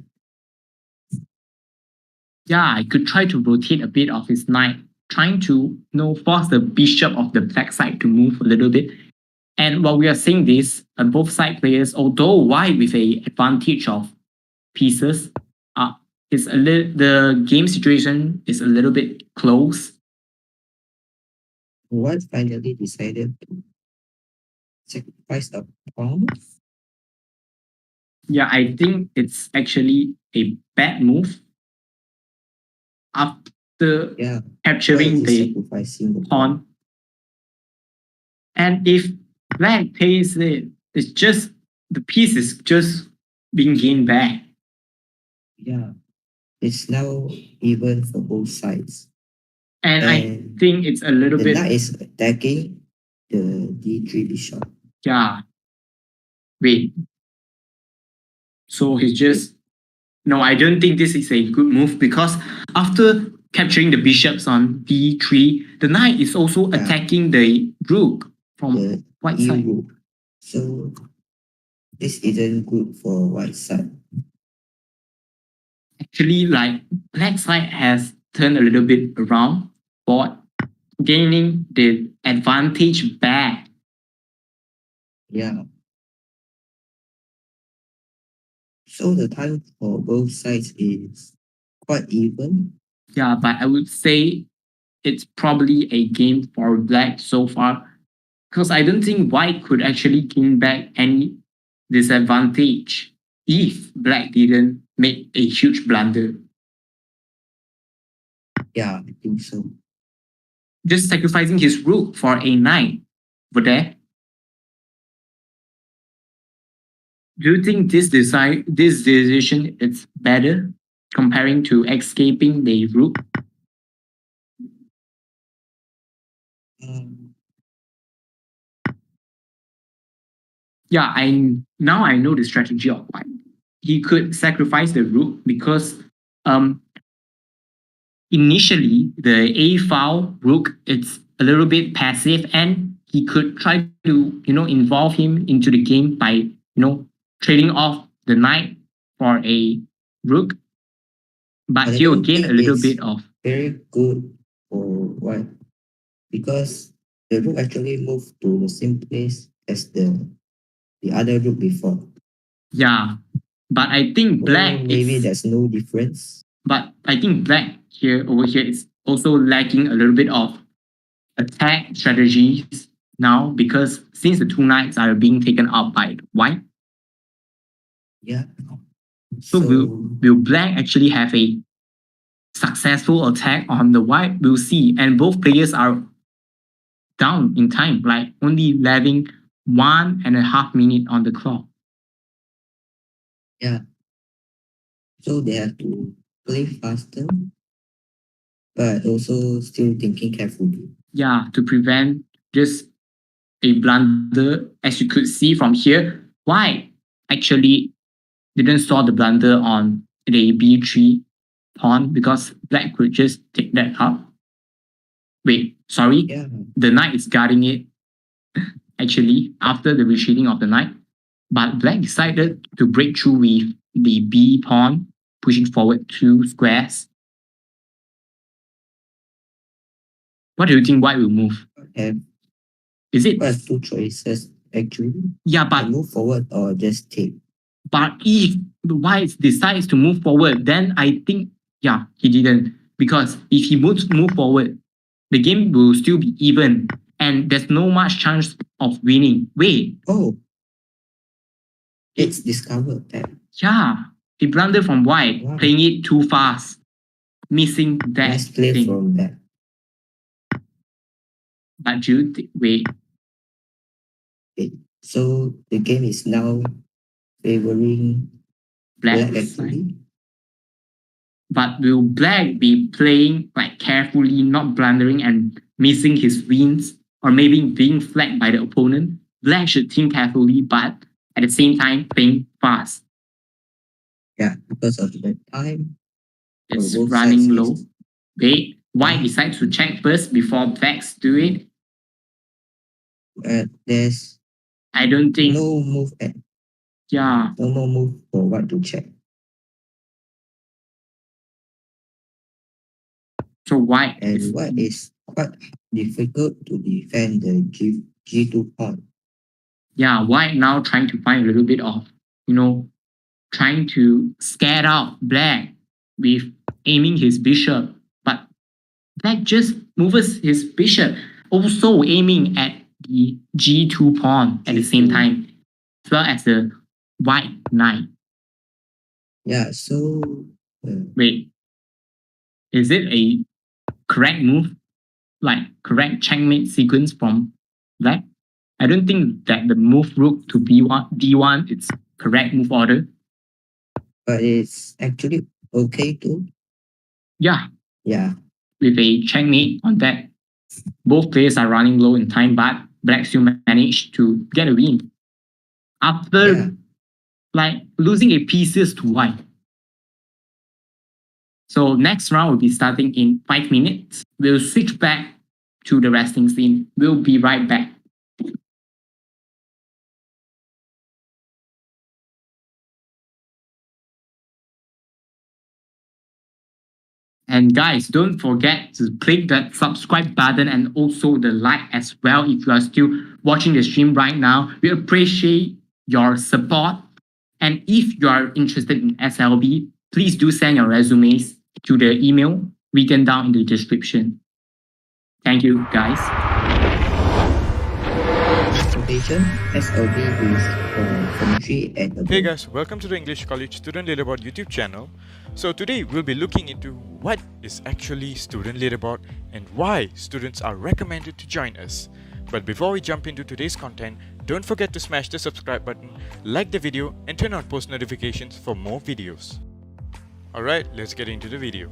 Yeah, I could try to rotate a bit of his knight, trying to force the bishop of the black side to move a little bit. And while we are seeing this, both side players, although white with a advantage of pieces, the game situation is a little bit close. White finally decided to sacrifice a pawn. Yeah, I think it's actually a bad move. After capturing the pawn. And if black takes it, it's just the piece is just being gained back. Yeah, it's now even for both sides. And I think it's a little bit. The knight is attacking the d3 bishop. Yeah. Wait. So he's just. No, I don't think this is a good move because after capturing the bishops on d3, the knight is also attacking the rook from the white side. Rook. So this isn't good for white side. Actually, like black side has turned a little bit around, but gaining the advantage back. Yeah. So the time for both sides is quite even. Yeah, but I would say it's probably a game for black so far because I don't think white could actually gain back any disadvantage if black didn't make a huge blunder. Yeah, I think so. Just sacrificing his rook for a knight over there. Do you think this decision is better comparing to escaping the rook? Yeah, now I know the strategy of white. He could sacrifice the rook because initially the a file rook it's a little bit passive, and he could try to involve him into the game by trading off the knight for a rook, but he will gain a little bit of. Very good for white because the rook actually moved to the same place as the other rook before. Yeah, but I think black maybe there's no difference. But I think black over here is also lacking a little bit of attack strategies now, because since the two knights are being taken out by white. Yeah. So will black actually have a successful attack on the white? We'll see. And both players are down in time, like only leaving 1.5 minutes on the clock. Yeah. So they have to play faster, but also still thinking carefully. Yeah, to prevent just a blunder. As you could see from here, white actually didn't saw the blunder on the b3 pawn because black could just take that up. Wait, sorry, Yeah. the knight is guarding it actually after the retreating of the knight, but black decided to break through with the b pawn, pushing forward 2 squares. What do you think white will move? And Is it? what are two choices actually? Yeah, but move forward or just take? But if the white decides to move forward, then I think, yeah, he didn't. Because if he move forward, the game will still be even. And there's no much chance of winning. Wait. Oh. It's discovered that. Yeah. He blundered from white, Wow. playing it too fast. Missing that Nice play thing. from that. But you wait. So the game is now favoring Black black side. actually. But will black be playing like carefully, not blundering and missing his wins, or maybe being flagged by the opponent? Black should think carefully, but at the same time playing fast. Yeah, because of the time. It's both running sides low. is- Wait, white decides to check first before blacks do it. There's I don't think. no move Yeah, no more move for white to check. so white And is white is quite difficult to defend the G2 pawn. yeah, white now trying to find a little bit of, trying to scare out black with aiming his bishop. But black just moves his bishop, also aiming at the G2 pawn at the same time, as well as the white knight. Yeah, so Wait, is it a correct move? Like correct checkmate sequence from black? I don't think that the move rook to D1 it's correct move order. but it's actually okay too. Yeah, Yeah. with a checkmate on that. Both players are running low in time, but black still managed to get a win. After Yeah. like losing a pieces to white. So next round will be starting in 5 minutes. We'll switch back to the resting scene. We'll be right back. And guys, don't forget to click that subscribe button and also the like as well if you are still watching the stream right now. We appreciate your support. And if you are interested in SLB, please do send your resumes to the email written down in the description. Thank you, guys. Transportation, SLB is for country and abroad. Hey guys, welcome to the English College Student Leaderboard YouTube channel. So today we'll be looking into what is actually Student Leaderboard and why students are recommended to join us. But before we jump into today's content, don't forget to smash the subscribe button, like the video and turn on post notifications for more videos. Alright, let's get into the video.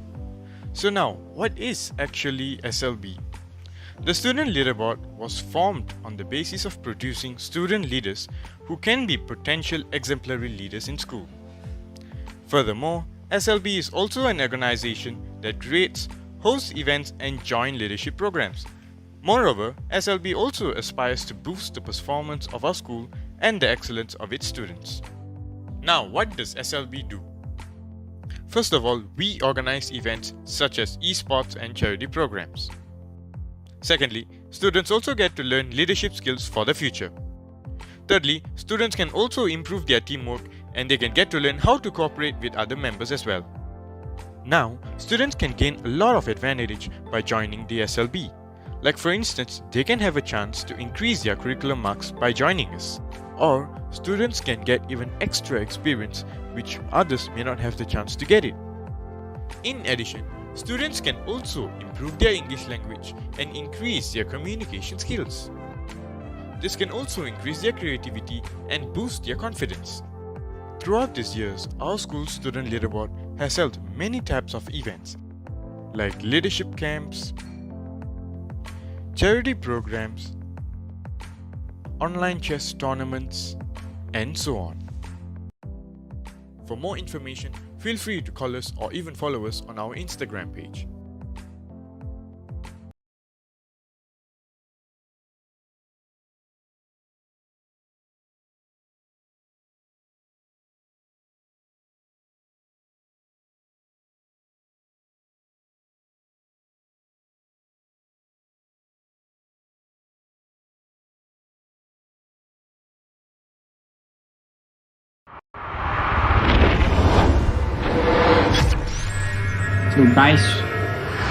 So now, what is actually SLB? The Student Leaderboard was formed on the basis of producing student leaders who can be potential exemplary leaders in school. Furthermore, SLB is also an organization that creates, hosts events and joint leadership programs. Moreover, SLB also aspires to boost the performance of our school and the excellence of its students. Now, what does SLB do? First of all, we organize events such as esports and charity programs. Secondly, students also get to learn leadership skills for the future. Thirdly, students can also improve their teamwork and they can get to learn how to cooperate with other members as well. Now, students can gain a lot of advantage by joining the SLB. Like for instance, they can have a chance to increase their curriculum marks by joining us. Or students can get even extra experience which others may not have the chance to get it. In addition, students can also improve their English language and increase their communication skills. This can also increase their creativity and boost their confidence. Throughout these years, our school's student leaderboard has held many types of events like leadership camps, charity programs, online chess tournaments, and so on. For more information, feel free to call us or even follow us on our Instagram page. So guys,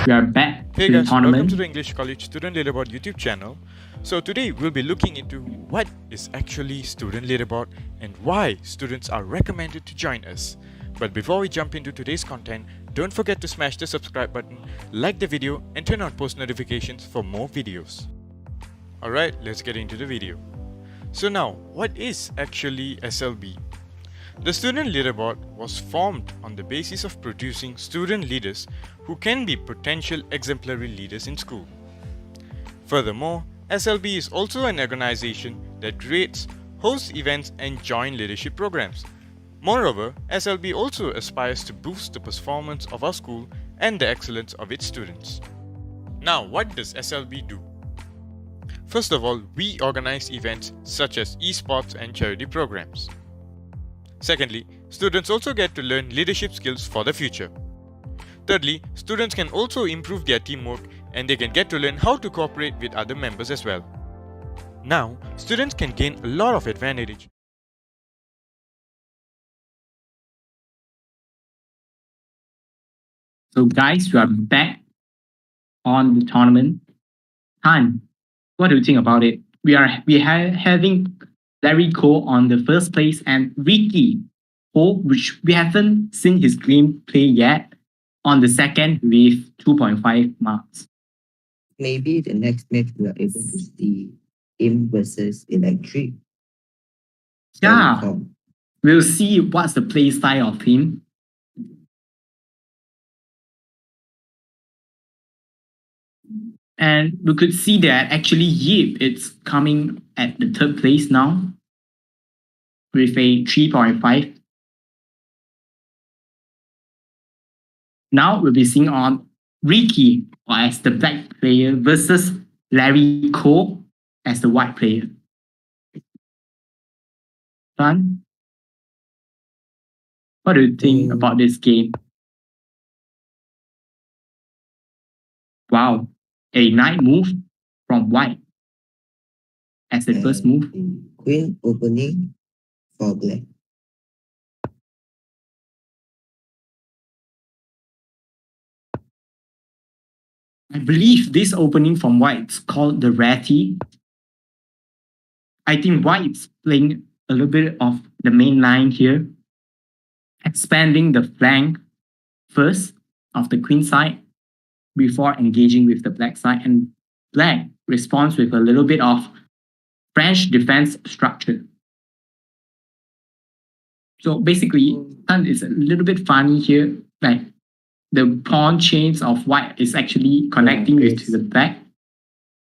we are back Hey to the guys, welcome tournament. to the English College Student Leaderboard YouTube channel. So today we'll be looking into what is actually Student Leaderboard and why students are recommended to join us. But before we jump into today's content, don't forget to smash the subscribe button, like the video and turn on post notifications for more videos. Alright, let's get into the video. So now, what is actually SLB? The Student Leaderboard was formed on the basis of producing student leaders who can be potential exemplary leaders in school. Furthermore, SLB is also an organization that creates, hosts events and joint leadership programs. Moreover, SLB also aspires to boost the performance of our school and the excellence of its students. Now, what does SLB do? First of all, we organize events such as esports and charity programs. Secondly, students also get to learn leadership skills for the future. Thirdly, students can also improve their teamwork and they can get to learn how to cooperate with other members as well. Now, students can gain a lot of advantage. So guys, we are back on the tournament. Han, what do you think about it? We are having Larry Ko on the first place and Ricky Ho, which we haven't seen his gameplay yet, on the second with 2.5 marks. Maybe the next match we are able to see him versus Electric. Yeah, Telecom. we'll see what's the play style of him. And we could see that actually Yip is coming at the third place now with a 3.5. Now we'll be seeing on Ricky as the black player versus Larry Ko as the white player. Fun? What do you think about this game? Wow, a knight move from white as the first move. Queen opening for black. I believe this opening from white is called the Ratty. I think white's playing a little bit of the main line here, expanding the flank first of the queen side before engaging with the black side, and black responds with a little bit of French defense structure. So basically, it's a little bit funny here, like the pawn chains of white is actually connecting with the black.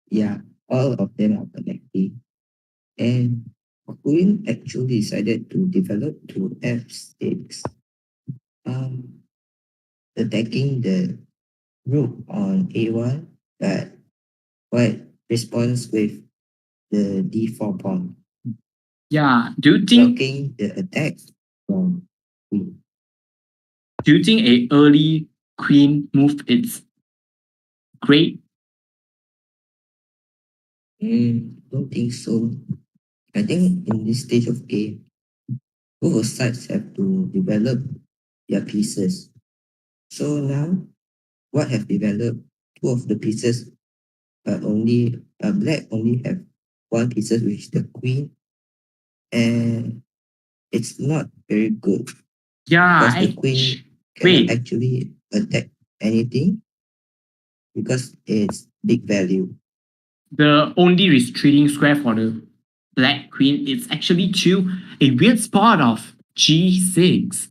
Yeah, all of them are connecting. And Queen actually decided to develop to F6, attacking the rook on A1, but white responds with the D4 pawn, Yeah, do you think blocking the attack from Queen. a early queen move is great? Don't think so. I think in this stage of game, both sides have to develop their pieces. So now, what have developed? Two of the pieces, only black only have one pieces, which is the queen, and it's not very good Yeah, because the queen cannot wait. actually attack anything because it's big value. The only retreating square for the black queen is actually to a weird spot of g6.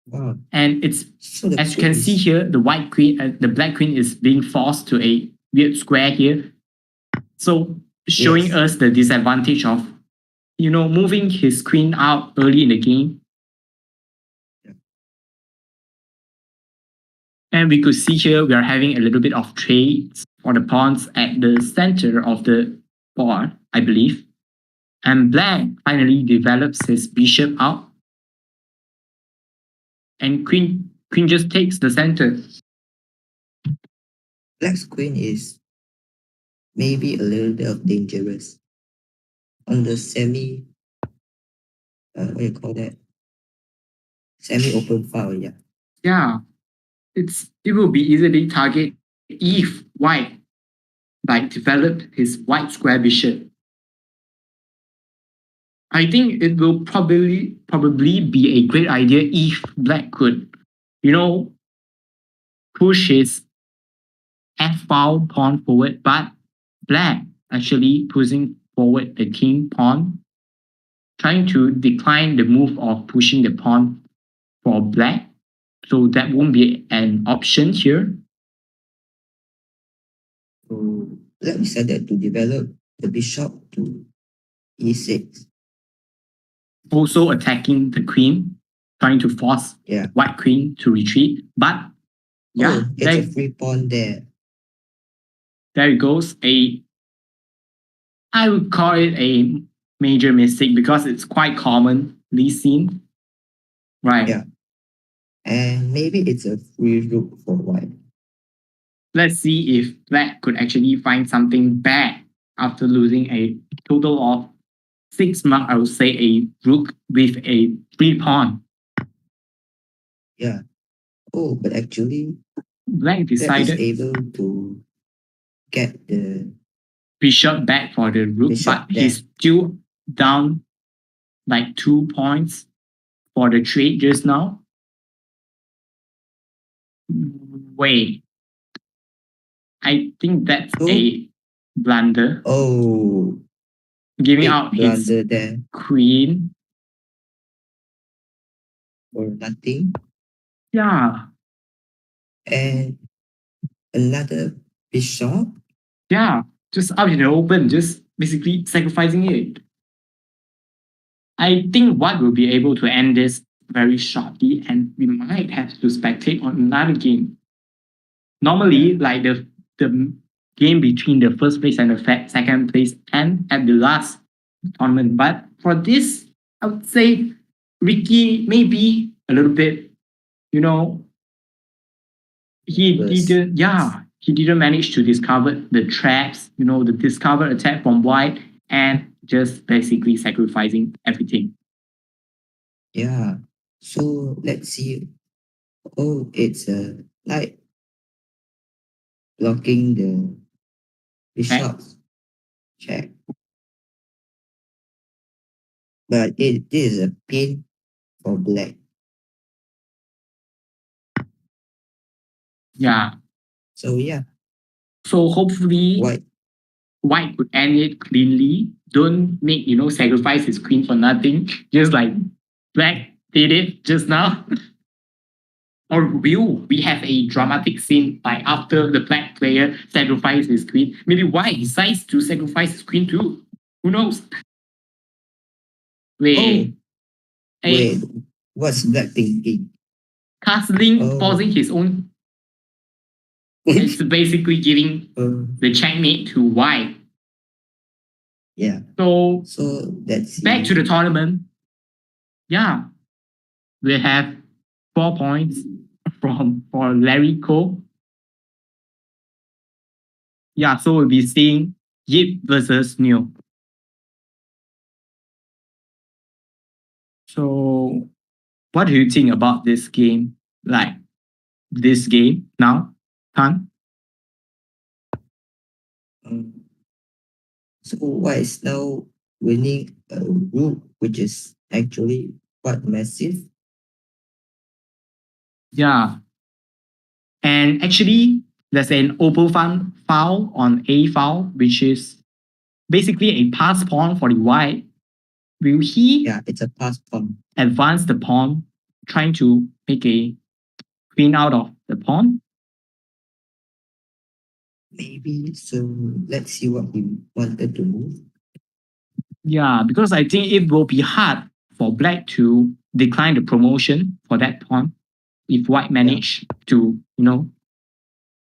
Wow. And it's, So the as you can queen see is here, the white queen, the black queen is being forced to a weird square here. So showing yes. us the disadvantage of, moving his queen out early in the game. Yeah. And we could see here we are having a little bit of trades for the pawns at the center of the board, I believe. And black finally develops his bishop out. And queen just takes the center. Black's queen is maybe a little bit of dangerous on the semi. What do you call that? Semi-open file. Yeah. Yeah, it will be easily target if white developed his white square bishop. I think it will probably be a great idea if black could, push his f-file pawn forward, but black actually pushing forward the king pawn, trying to decline the move of pushing the pawn for black. So that won't be an option here. So black decided to develop the bishop to e6. Also attacking the queen, trying to force white queen to retreat. But yeah, it's a free pawn there. There it goes. I would call it a major mistake because it's quite commonly seen. Right. Yeah. And maybe it's a free rook for white. Let's see if black could actually find something bad after losing a total of 6 mark, I would say a rook with a free pawn. Yeah. Oh, but actually, black decided is able to get the bishop back for the rook, but he's still down like 2 points for the trade just now. Wait, I think that's a blunder. Oh, giving out his queen for nothing. Yeah. And another bishop. Yeah, just out in the open, just basically sacrificing it. I think White will be able to end this very shortly, and we might have to spectate on another game. Normally, like the game between the first place and the second place and at the last tournament. But for this, I would say Ricky maybe a little bit, he didn't manage to discover the traps, the discover attack from White and just basically sacrificing everything. Yeah. So let's see. Oh, it's a light blocking the bishops. Check. But it is a pin for black. Yeah. So yeah. So hopefully White could end it cleanly. Don't make, sacrifice his queen for nothing. Just like Black did it just now. Or will we have a dramatic scene like after the black player sacrifices his queen? Maybe White decides to sacrifice his queen too. Who knows? Wait, what's black thinking? Castling, forcing his own. It's basically giving the checkmate to White. Yeah. So that's back to the tournament. Yeah. We have 4 points for Larry Cole. Yeah, so we'll be seeing Yip versus Neil. So what do you think about this game? Like, this game now, Tan? So white is now winning a rook, which is actually quite massive. Yeah. And actually, there's an open file on A file, which is basically a pass pawn for the white. Will he Yeah, it's a pass pawn. advance the pawn, trying to make a queen out of the pawn? Maybe. So let's see what he wanted to move. Yeah, because I think it will be hard for black to decline the promotion for that pawn if white manage to,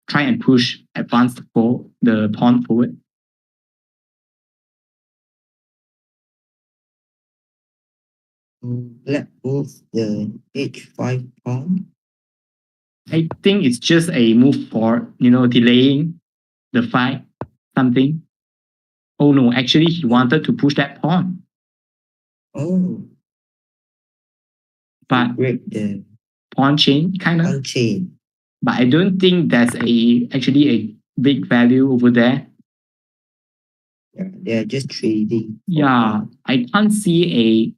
try and push advance for the pawn forward. Black moves the h5 pawn. I think it's just a move for, delaying the fight, something. Oh no, actually he wanted to push that pawn. Oh. But break the pawn chain, kind of. pawn chain. But I don't think that's actually a big value over there. Yeah, they're just trading. Yeah, I can't see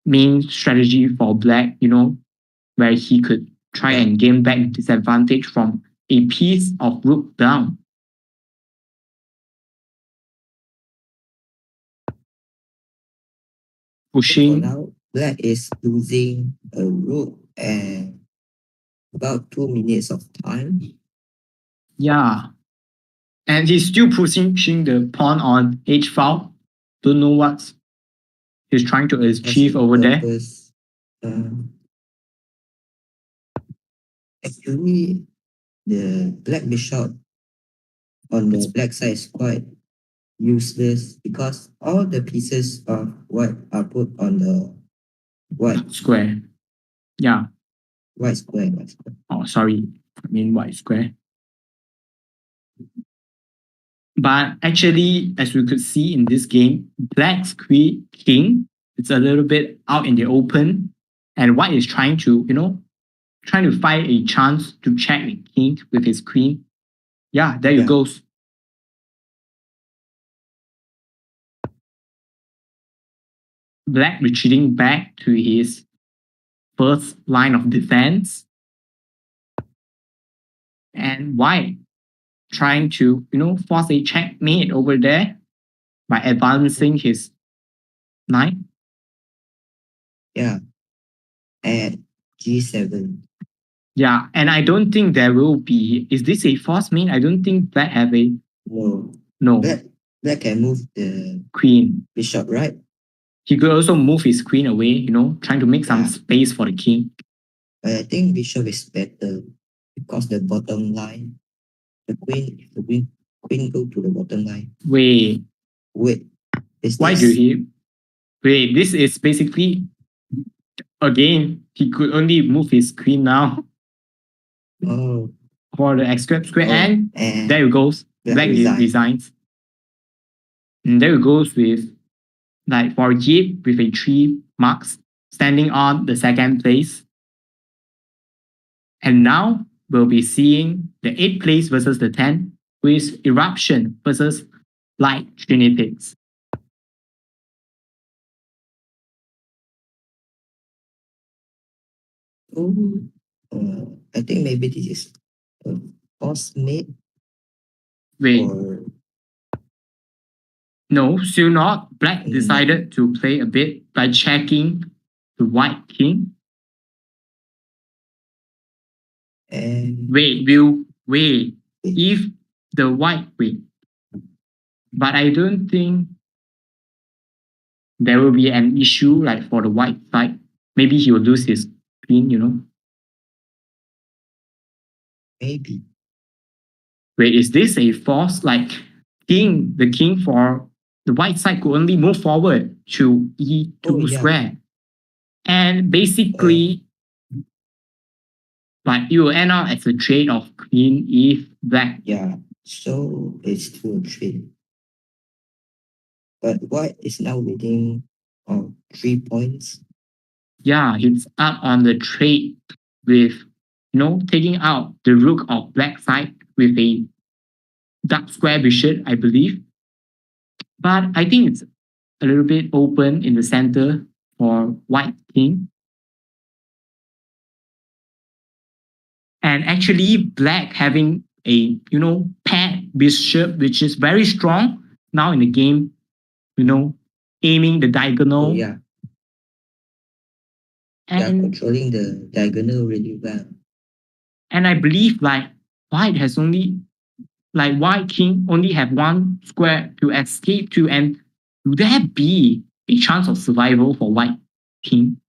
a main strategy for black, where he could try and gain back disadvantage from a piece of rook down. Pushing. For now, black is losing a rook and about 2 minutes of time. Yeah. And he's still pushing the pawn on h file. Don't know what he's trying to achieve over there. Actually, the black bishop on the black side is quite useless because all the pieces of white are put on the white square. Yeah. White square. Oh, sorry. I mean white square. But actually, as we could see in this game, black's king is a little bit out in the open, and white is trying to, trying to find a chance to check the king with his queen. Yeah, there you goes. Black retreating back to his first line of defense. And white trying to, force a checkmate over there by advancing his knight. Yeah. At G7. Yeah, and I don't think there will be. Is this a force main? I don't think black have a. No. Black can move the queen. Bishop, right? He could also move his queen away, trying to make some space for the king. I think bishop is better because the bottom line, the queen go to the bottom line. Wait. Why do he? Wait, this is basically, again, he could only move his queen now. Oh. For the x square, and there it goes. Black resigns. And there it goes with, like, for Yip with a 3 marks, standing on the second place. And now we'll be seeing the 8th place versus the 10th, with Eruption versus Light Trinitics. I think maybe this is a force mate. Wait. No, still not. Black decided to play a bit by checking the white king. And wait. If the white win. But I don't think there will be an issue like for the white side. Maybe he will lose his queen, Maybe. Wait, is this a force? Like the king for the white side could only move forward to E2 square. And basically, but it will end up as a trade of queen if black. Yeah, so it's still a trade. But white is now leading on 3 points. Yeah, he's up on the trade with, taking out the rook of black side with a dark square bishop, I believe. But I think it's a little bit open in the center for white king. And actually black having a, paired bishop, which is very strong now in the game, aiming the diagonal. Oh, yeah. And controlling the diagonal really well. And I believe white has only white king only have one square to escape to, and would there be a chance of survival for white king?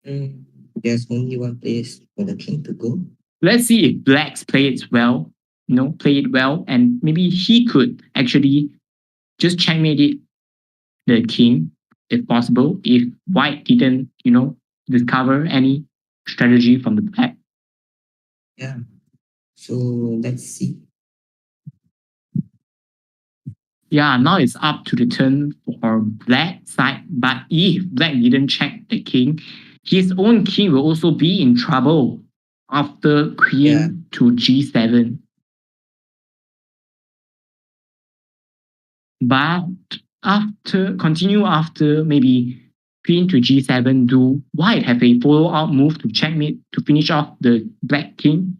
There's only one place for the king to go. Let's see if blacks play it well, and maybe he could actually just checkmate the king if possible, if white didn't, discover any strategy from the black. Yeah. So let's see. Yeah, now it's up to the turn for black side. But if black didn't check the king, his own king will also be in trouble after queen to g7. But after maybe queen to g7, do white have a follow-up move to checkmate to finish off the black king?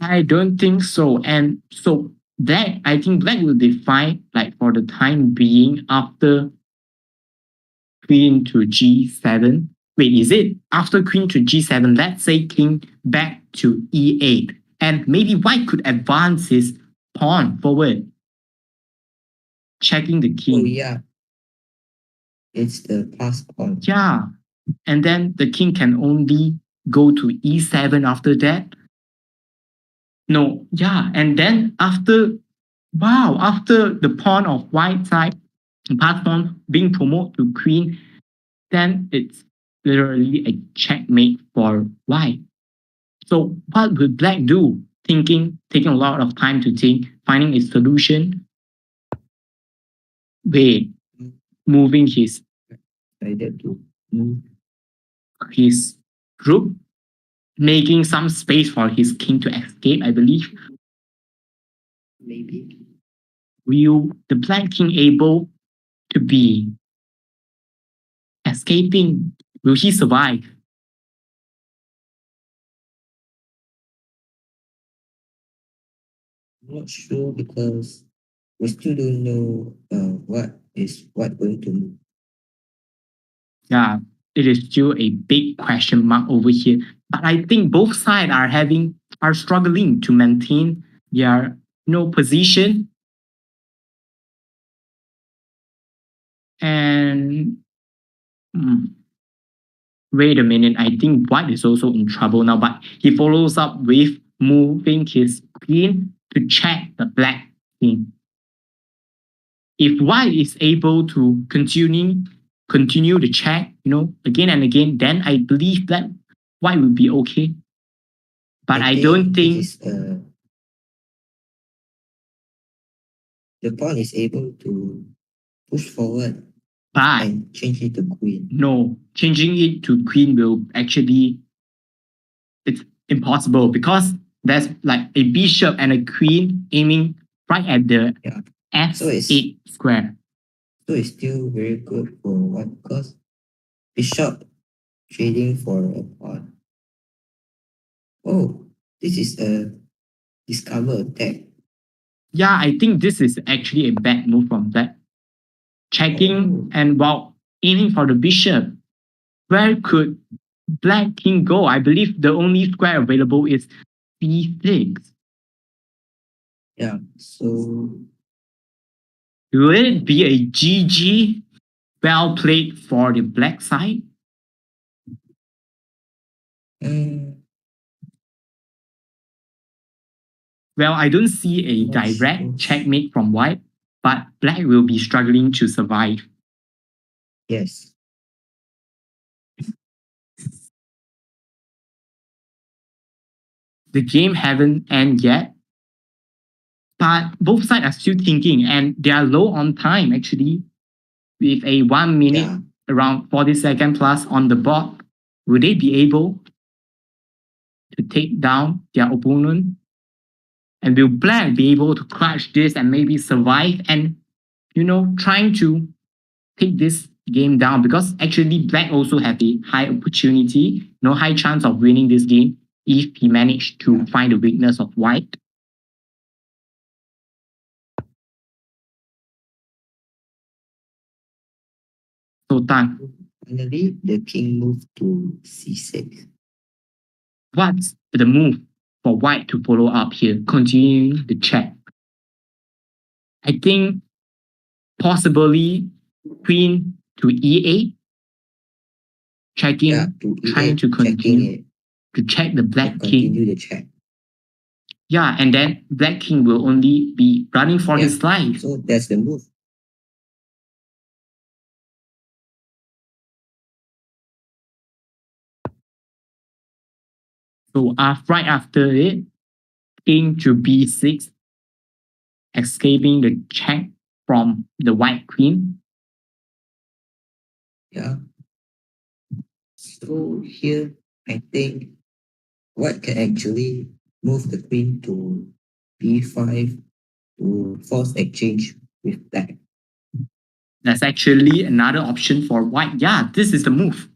I don't think so. And so I think black will define for the time being after queen to g7. Wait, is it after queen to g7? Let's say king back to e8. And maybe white could advance his pawn forward, checking the king. Oh, yeah. It's the pass pawn. Yeah. And then the king can only go to e7 after that. No, yeah. And then after the pawn of white side, pass pawn being promoted to queen, then it's literally a checkmate for white. So what will black do? Taking a lot of time to think, finding a solution. Wait, moving his rook, making some space for his king to escape, I believe. Maybe. Will the black king able to be escaping? Will he survive? I'm not sure because we still don't know what going to move. Yeah, it is still a big question mark over here. But I think both sides are struggling to maintain their position. And wait a minute, I think white is also in trouble now, but he follows up with moving his queen to check the black king. If white is able to continue the check, again and again, then I believe that white will be okay. But I don't think the pawn is able to push forward but and change it to queen. No, changing it to queen will actually, it's impossible because there's a bishop and a queen aiming right at the f8 square. So it's still very good for white because bishop trading for a pawn. Oh, this is a discover attack. Yeah, I think this is actually a bad move from black. Checking and while aiming for the bishop, where could black king go? I believe the only square available is b6. Yeah, so will it be a GG? Well played for the black side? Well, I don't see a direct checkmate from white, but black will be struggling to survive. Yes. The game haven't ended yet, but both sides are still thinking and they are low on time actually. With a 1 minute, Yeah. around 40 seconds plus on the board, will they be able to take down their opponent? And will Black be able to clutch this and maybe survive and, trying to take this game down? Because actually Black also have a high opportunity, high chance of winning this game if he managed to find the weakness of White. So Tan, Finally, the king moved to c6. what's the move for White to follow up here, continuing the check? I think possibly queen to e8, checking, Yeah, to trying e8, to checking continue it, to check the Black to king. continue the check. Yeah, and then Black king will only be running for Yeah. his life. So that's the move. So right after it, king to b6, escaping the check from the White queen. Yeah. So here, I think White can actually move the queen to b5 to force exchange with Black. That's actually another option for White. Yeah, this is the move.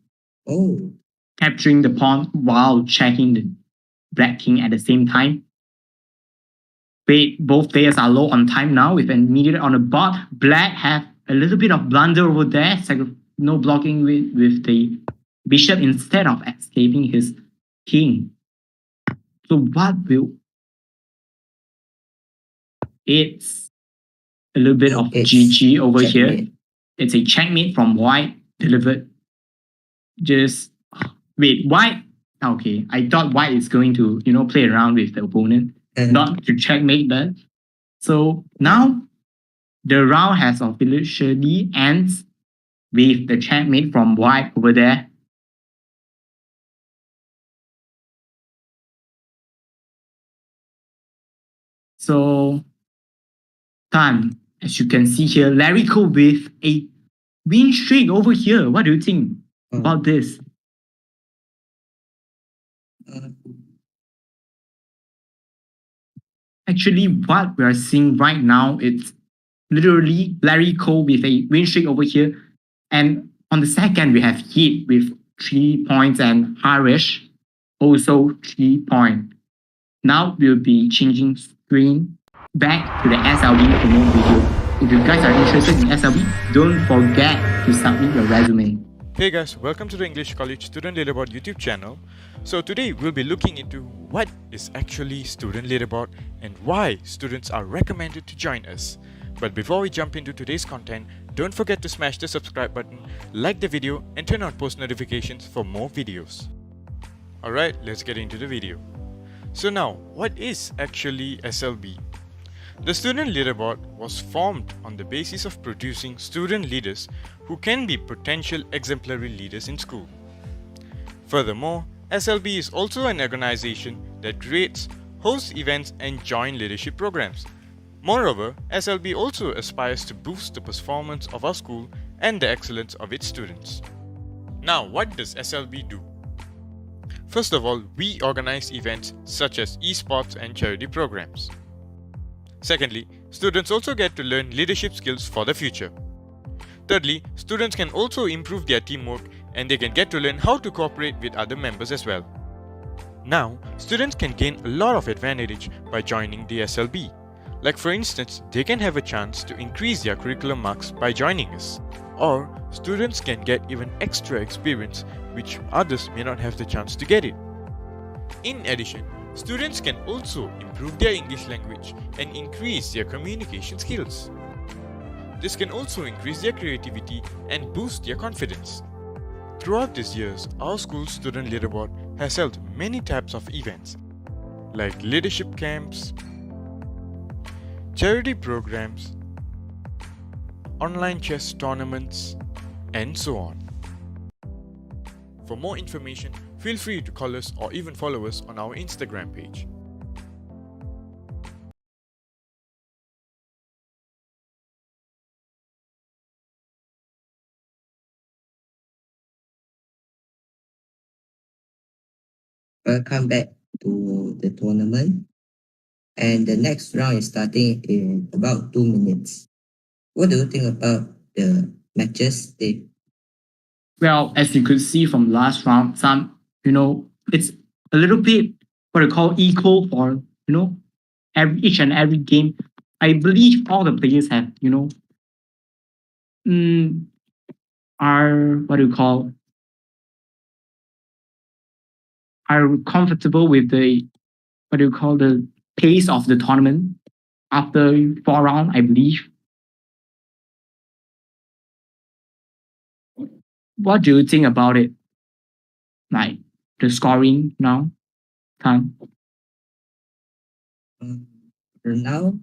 Oh, Capturing the pawn while checking the Black king at the same time. Wait, both players are low on time now with an immediate on the board. Black have a little bit of blunder over there. No blocking with the bishop instead of escaping his king. So what will... It's a little bit of it's GG over here. checkmate. It's a checkmate from White delivered. Just wait, White. Okay, I thought White is going to play around with the opponent, And not to checkmate that. So now the round has officially ends with the checkmate from White over there. So Tan, as you can see here, Larry Ko with a win streak over here. What do you think about this? Actually, what we are seeing right now, it's literally Larry Ko with a win streak over here. And on the second, we have Heat with 3 points and Harish also 3 points. Now we'll be changing screen back to the SLB promote video. If you guys are interested in SLB, don't forget to submit your resume. Hey guys, welcome to the English College Student Leaderboard YouTube channel. So today we'll be looking into what is actually Student Leaderboard and why students are recommended to join us. But before we jump into today's content, don't forget to smash the subscribe button, like the video and turn on post notifications for more videos. Alright, let's get into the video. So now, what is actually SLB? The Student Leaderboard was formed on the basis of producing student leaders who can be potential exemplary leaders in school. Furthermore, SLB is also an organization that creates, hosts events and joint leadership programs. Moreover, SLB also aspires to boost the performance of our school and the excellence of its students. Now, what does SLB do? First of all, we organize events such as esports and charity programs. Secondly, students also get to learn leadership skills for the future. Thirdly, students can also improve their teamwork and they can get to learn how to cooperate with other members as well. Now, students can gain a lot of advantage by joining the SLB. Like for instance, they can have a chance to increase their curriculum marks by joining us. Or, students can get even extra experience which others may not have the chance to get it. In addition, students can also improve their English language and increase their communication skills. This can also increase their creativity and boost their confidence. Throughout these years, our school's Student Leaderboard has held many types of events like leadership camps, charity programs, online chess tournaments, and so on. For more information, feel free to call us or even follow us on our Instagram page. Welcome back to the tournament. And the next round is starting in about 2 minutes. What do you think about the matches, Dave? Well, as you could see from last round, it's a little bit what I call equal for, each and every game. I believe all the players have, are what do you call, are comfortable with the, the pace of the tournament after 4 rounds, I believe. What do you think about it? Like the scoring now time? For now,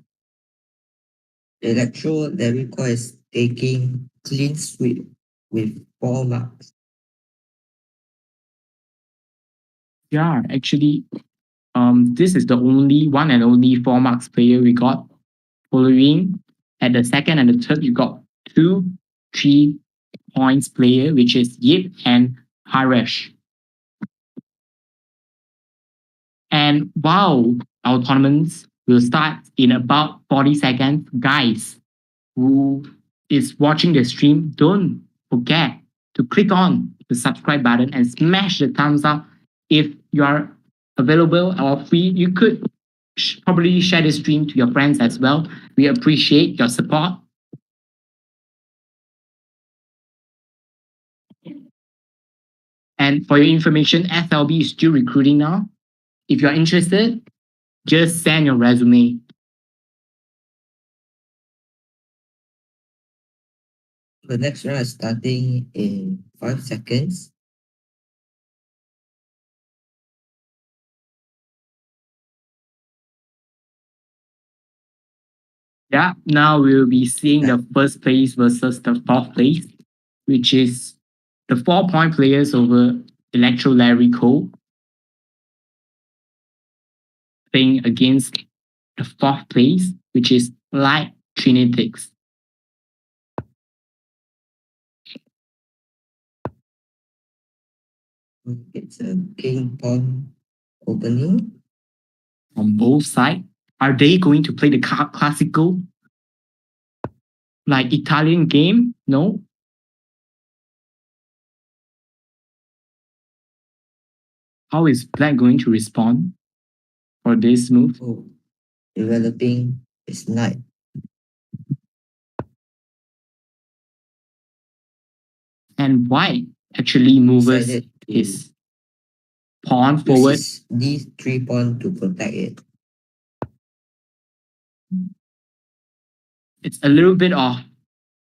the electoral Lerico is taking clean sweep with 4 marks. Yeah, actually, this is the only one and only 4 marks player we got. Following at the second and the third, you got 3 points player, which is Yip and Harish. And wow, our tournaments will start in about 40 seconds. Guys who is watching the stream, don't forget to click on the subscribe button and smash the thumbs up. If you are available or free, you could probably share the stream to your friends as well. We appreciate your support. And for your information, SLB is still recruiting now. If you're interested, just send your resume. The next round is starting in 5 seconds. Yeah, now we'll be seeing the first place versus the fourth place, which is the 4-point players over Electro Larry Cole playing against the fourth place, which is Light Trinitix. It's a king pawn opening. On both sides, are they going to play the classical, like Italian game? No. How is Black going to respond for this move? Oh, developing his knight. And White actually moves Decided to his pawn use forward. his d3 pawn to protect it. It's a little bit of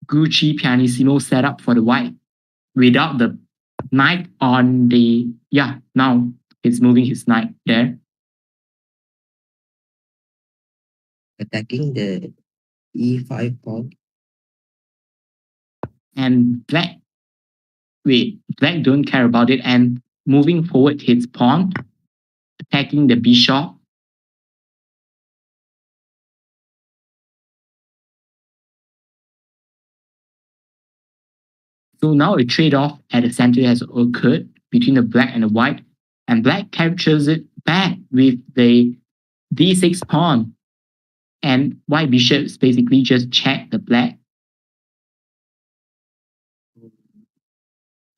Gucci pianissimo setup for the White without the knight on the, now it's moving his knight there. Attacking the e5 pawn. And Black don't care about it and moving forward his pawn, attacking the bishop. So now a trade-off at the center has occurred between the Black and the White, and Black captures it back with the d6 pawn, and White bishops basically just check the Black.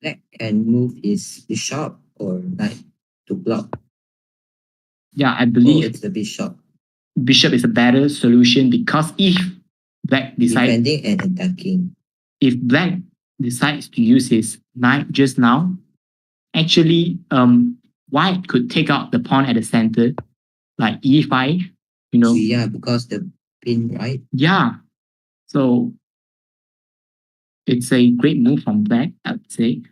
Black can move his bishop or knight to block. Yeah, I Oh, believe it's the bishop. bishop is a better solution because if Black decides, Defending and attacking. if Black decides to use his knight just now, actually White could take out the pawn at the center, like e5, Yeah, because the pin, right? Yeah. So it's a great move from Black, I would say.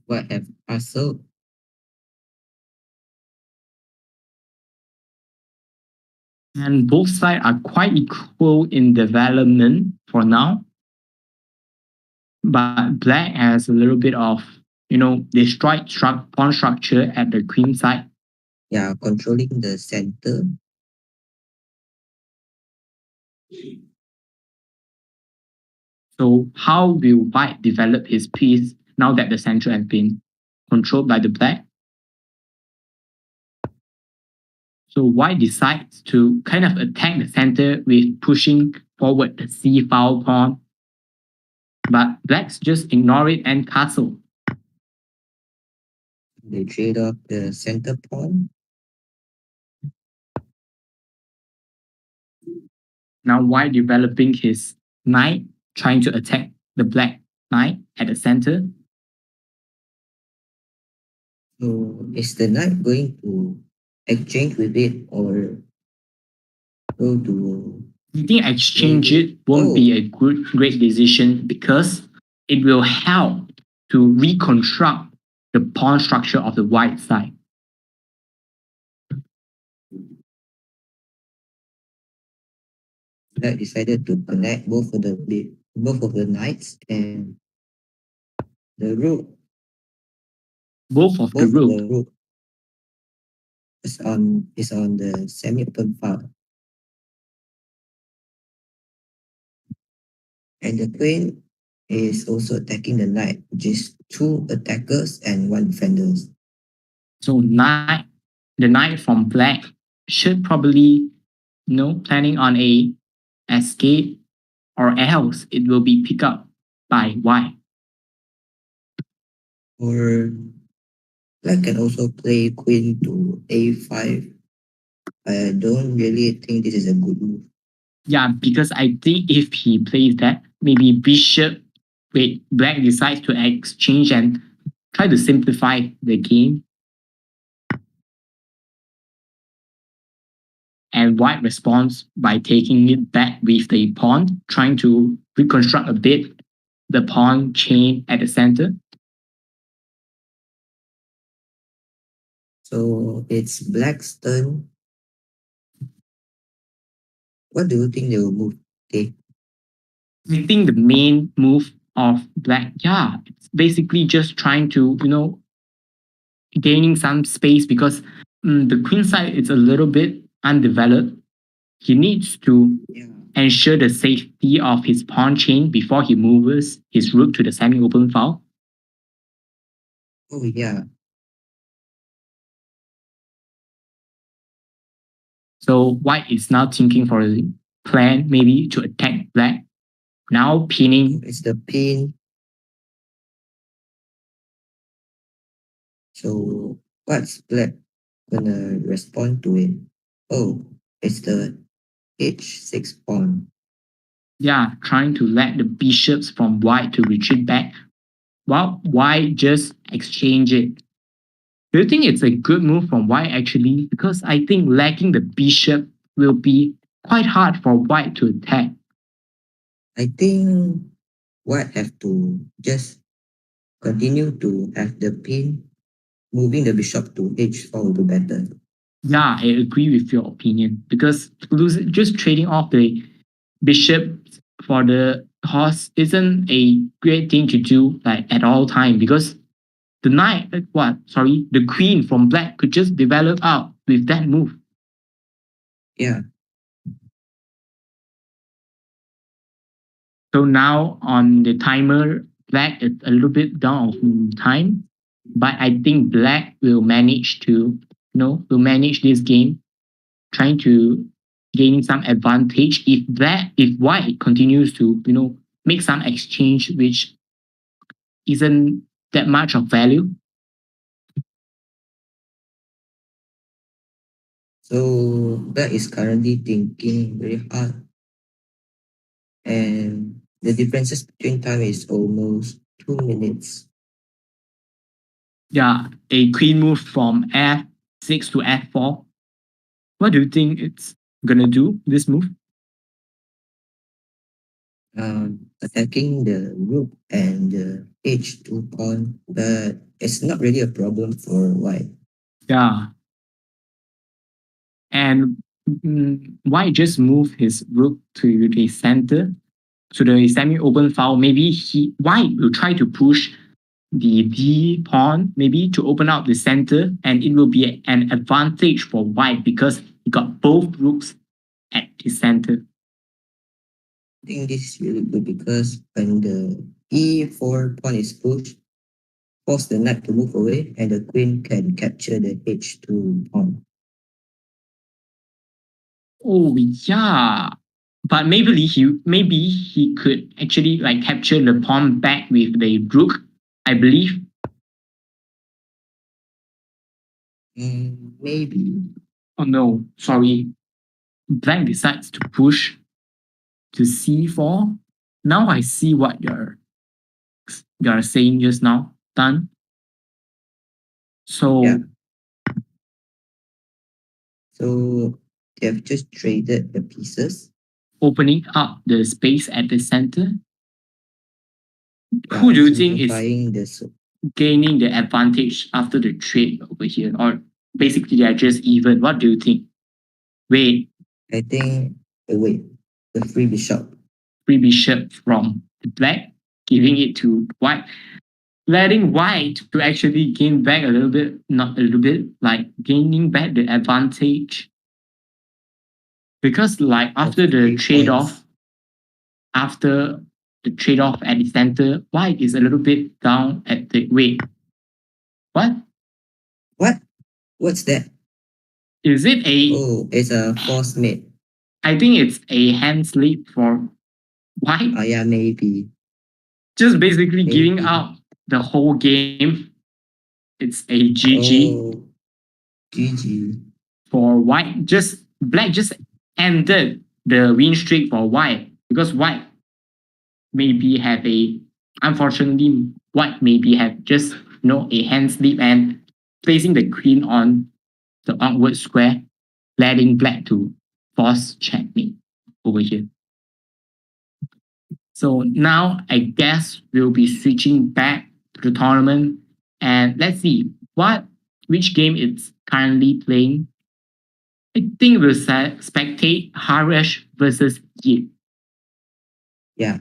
White have castle. And both sides are quite equal in development for now. But Black has a little bit of, destroyed pawn structure at the queen side. Yeah, controlling the center. So how will White develop his piece now that the center has been controlled by the black. So white decides to kind of attack the center with pushing forward the c file pawn. But blacks just ignore it and castle. They trade off the center pawn. Now white developing his knight, trying to attack the black knight at the center. So is the knight going to exchange with it or go to... I think exchange it won't be a great decision because it will help to reconstruct the pawn structure of the white side. Black decided to connect both of the knights and the rook. Both of the rook is on the semi-open file. And the queen is also attacking the knight, which is 2 attackers and 1 defenders. So the knight from black should probably, planning on a escape, or else it will be picked up by white. Or black can also play queen to a5. I don't really think this is a good move. Yeah, because I think if he plays that, maybe black decides to exchange and try to simplify the game. And white responds by taking it back with the pawn, trying to reconstruct a bit the pawn chain at the center. So it's black's turn. What do you think they will move? Okay. I think the main move of black, it's basically just trying to, gaining some space because the queen side is a little bit undeveloped. He needs to ensure the safety of his pawn chain before he moves his rook to the semi-open file. Oh yeah. So white is now thinking for a plan maybe to attack black. Now pinning. It's the pin. So what's black gonna respond to it? Oh, it's the h6 pawn. Yeah, trying to let the bishops from white to retreat back. Well, white just exchange it. Do you think it's a good move from white actually? Because I think lacking the bishop will be quite hard for white to attack. I think white have to just continue to have the pin. Moving the bishop to h4 will be better. Yeah, I agree with your opinion because just trading off the bishop for the horse isn't a great thing to do at all time because the queen from black could just develop out with that move. Yeah. So now on the timer, black is a little bit down of time, but I think black will manage to, manage this game, trying to gain some advantage if white continues to, make some exchange which isn't that much of value. So black is currently thinking very hard. And the differences between time is almost 2 minutes. Yeah, a queen move from f6 to f4. What do you think it's gonna do, this move? Attacking the rook and the h2 pawn, but it's not really a problem for white. Yeah. And white just move his rook to the center, to the semi-open file. Maybe white will try to push the d pawn maybe to open up the center, and it will be an advantage for white because he got both rooks at the center. I think this is really good because when the e4 pawn is pushed, force the knight to move away, and the queen can capture the h2 pawn. Oh yeah, but maybe he could actually like capture the pawn back with the rook, I believe. Maybe. Oh no, sorry. Black decides to push to c4. Now I see what you're saying just now, Tan. So Yeah. So they have just traded the pieces. opening up the space at the center. Yeah, Who do you think is simplifying this? gaining the advantage after the trade over here? Or basically they're just even. What do you think? Wait, I think wait, the free bishop. free bishop from the black, giving it to white, letting white to actually gain back a little bit, not a little bit, like gaining back the advantage. Because like after the trade-off, after the trade-off at the center, white is a little bit down at the wait. What? What? What's that? Is it a? Oh, it's a force mate. I think it's a hand slip for white. Oh yeah, maybe. Just basically giving out the whole game. It's a GG. Oh, GG. For white. Just black just ended the win streak for white because white maybe have unfortunately white maybe have just a hand slip and placing the queen on the onward square, letting black to force checkmate over here. So now I guess we'll be switching back to the tournament and let's see which game it's currently playing. I think we'll spectate Harish versus Yip. Yeah.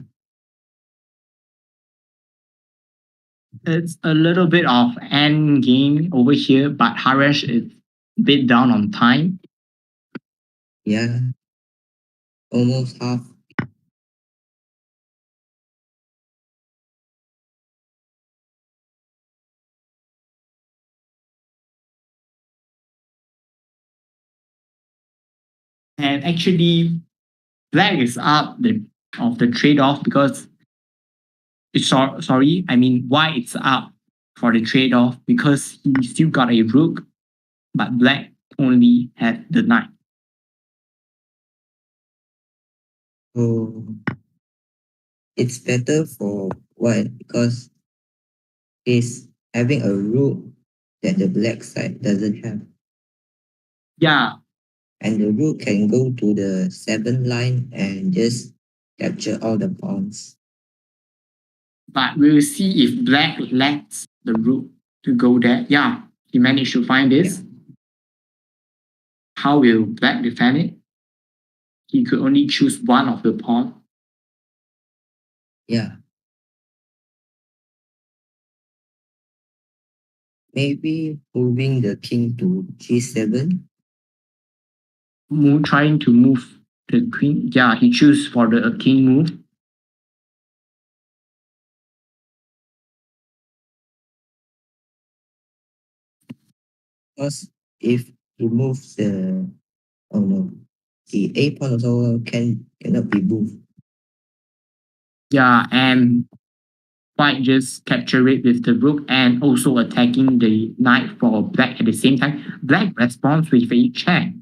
It's a little bit of end game over here, but Harish is a bit down on time. Yeah. Almost half. And actually, black is up of the trade-off because white is up for the trade-off because he still got a rook, but black only had the knight. So it's better for white because it's having a rook that the black side doesn't have. Yeah. And the rook can go to the 7th line and just capture all the pawns. But we'll see if black lets the rook to go there. Yeah, he managed to find this. Yeah. How will black defend it? He could only choose one of the pawn. Yeah. Maybe moving the king to g7. Trying to move the queen. Yeah, he chose for the king move. Because if he moves the a pawn also cannot be moved. Yeah, and white just capture it with the rook and also attacking the knight for black at the same time. Black responds with a check.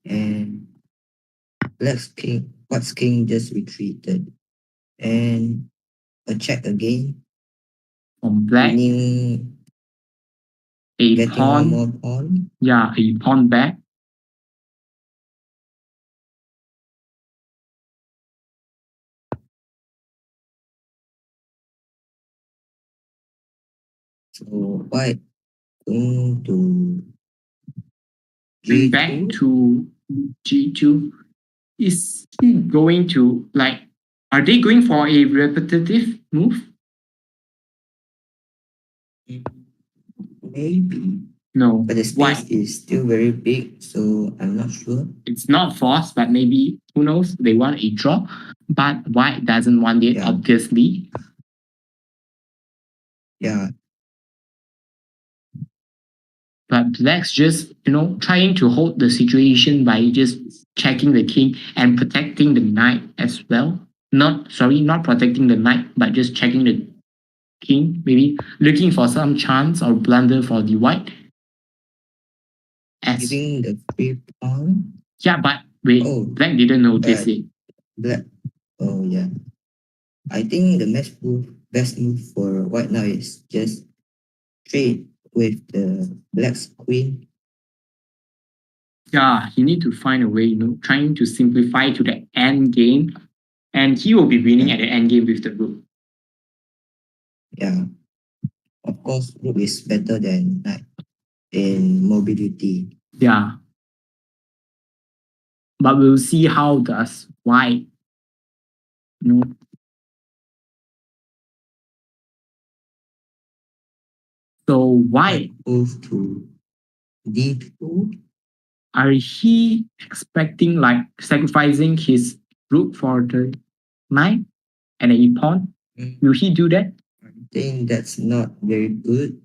And white's king just retreated. And a check again. From black. Meaning a pawn. One more pawn. Yeah, a pawn back. So white going to G2. Back to G2. Is he going to are they going for a repetitive move? Maybe. No. But the space is still very big, so I'm not sure. It's not forced, but maybe, who knows, they want a draw. But white doesn't want it, obviously. Yeah, But black's just, trying to hold the situation by just checking the king and protecting the knight as well. Not protecting the knight, but just checking the king, maybe looking for some chance or blunder for the white. giving the free pawn. Yeah, but wait, Oh, black didn't notice it. Black. Oh yeah. I think the best move for white now is just trade with the black's queen. Yeah, he need to find a way, trying to simplify to the end game, and he will be winning Yeah. at the end game with the rook. Yeah. Of course, rook is better than knight in mobility. Yeah. But we'll see how does white, So white, move to d2. are he expecting like sacrificing his rook for the knight and a pawn? Will he do that? I think that's not very good.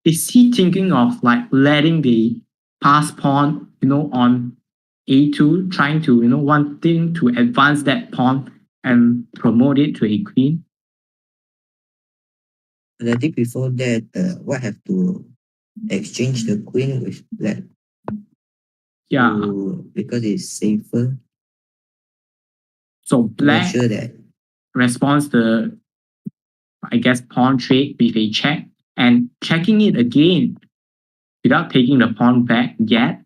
Is he thinking of like letting the pass pawn, on a2, trying to, wanting to advance that pawn and promote it to a queen? But I think before that, white have to exchange the queen with black. Yeah. Because it's safer. So Make black sure that responds the, I guess, pawn trade with a check and checking it again without taking the pawn back yet.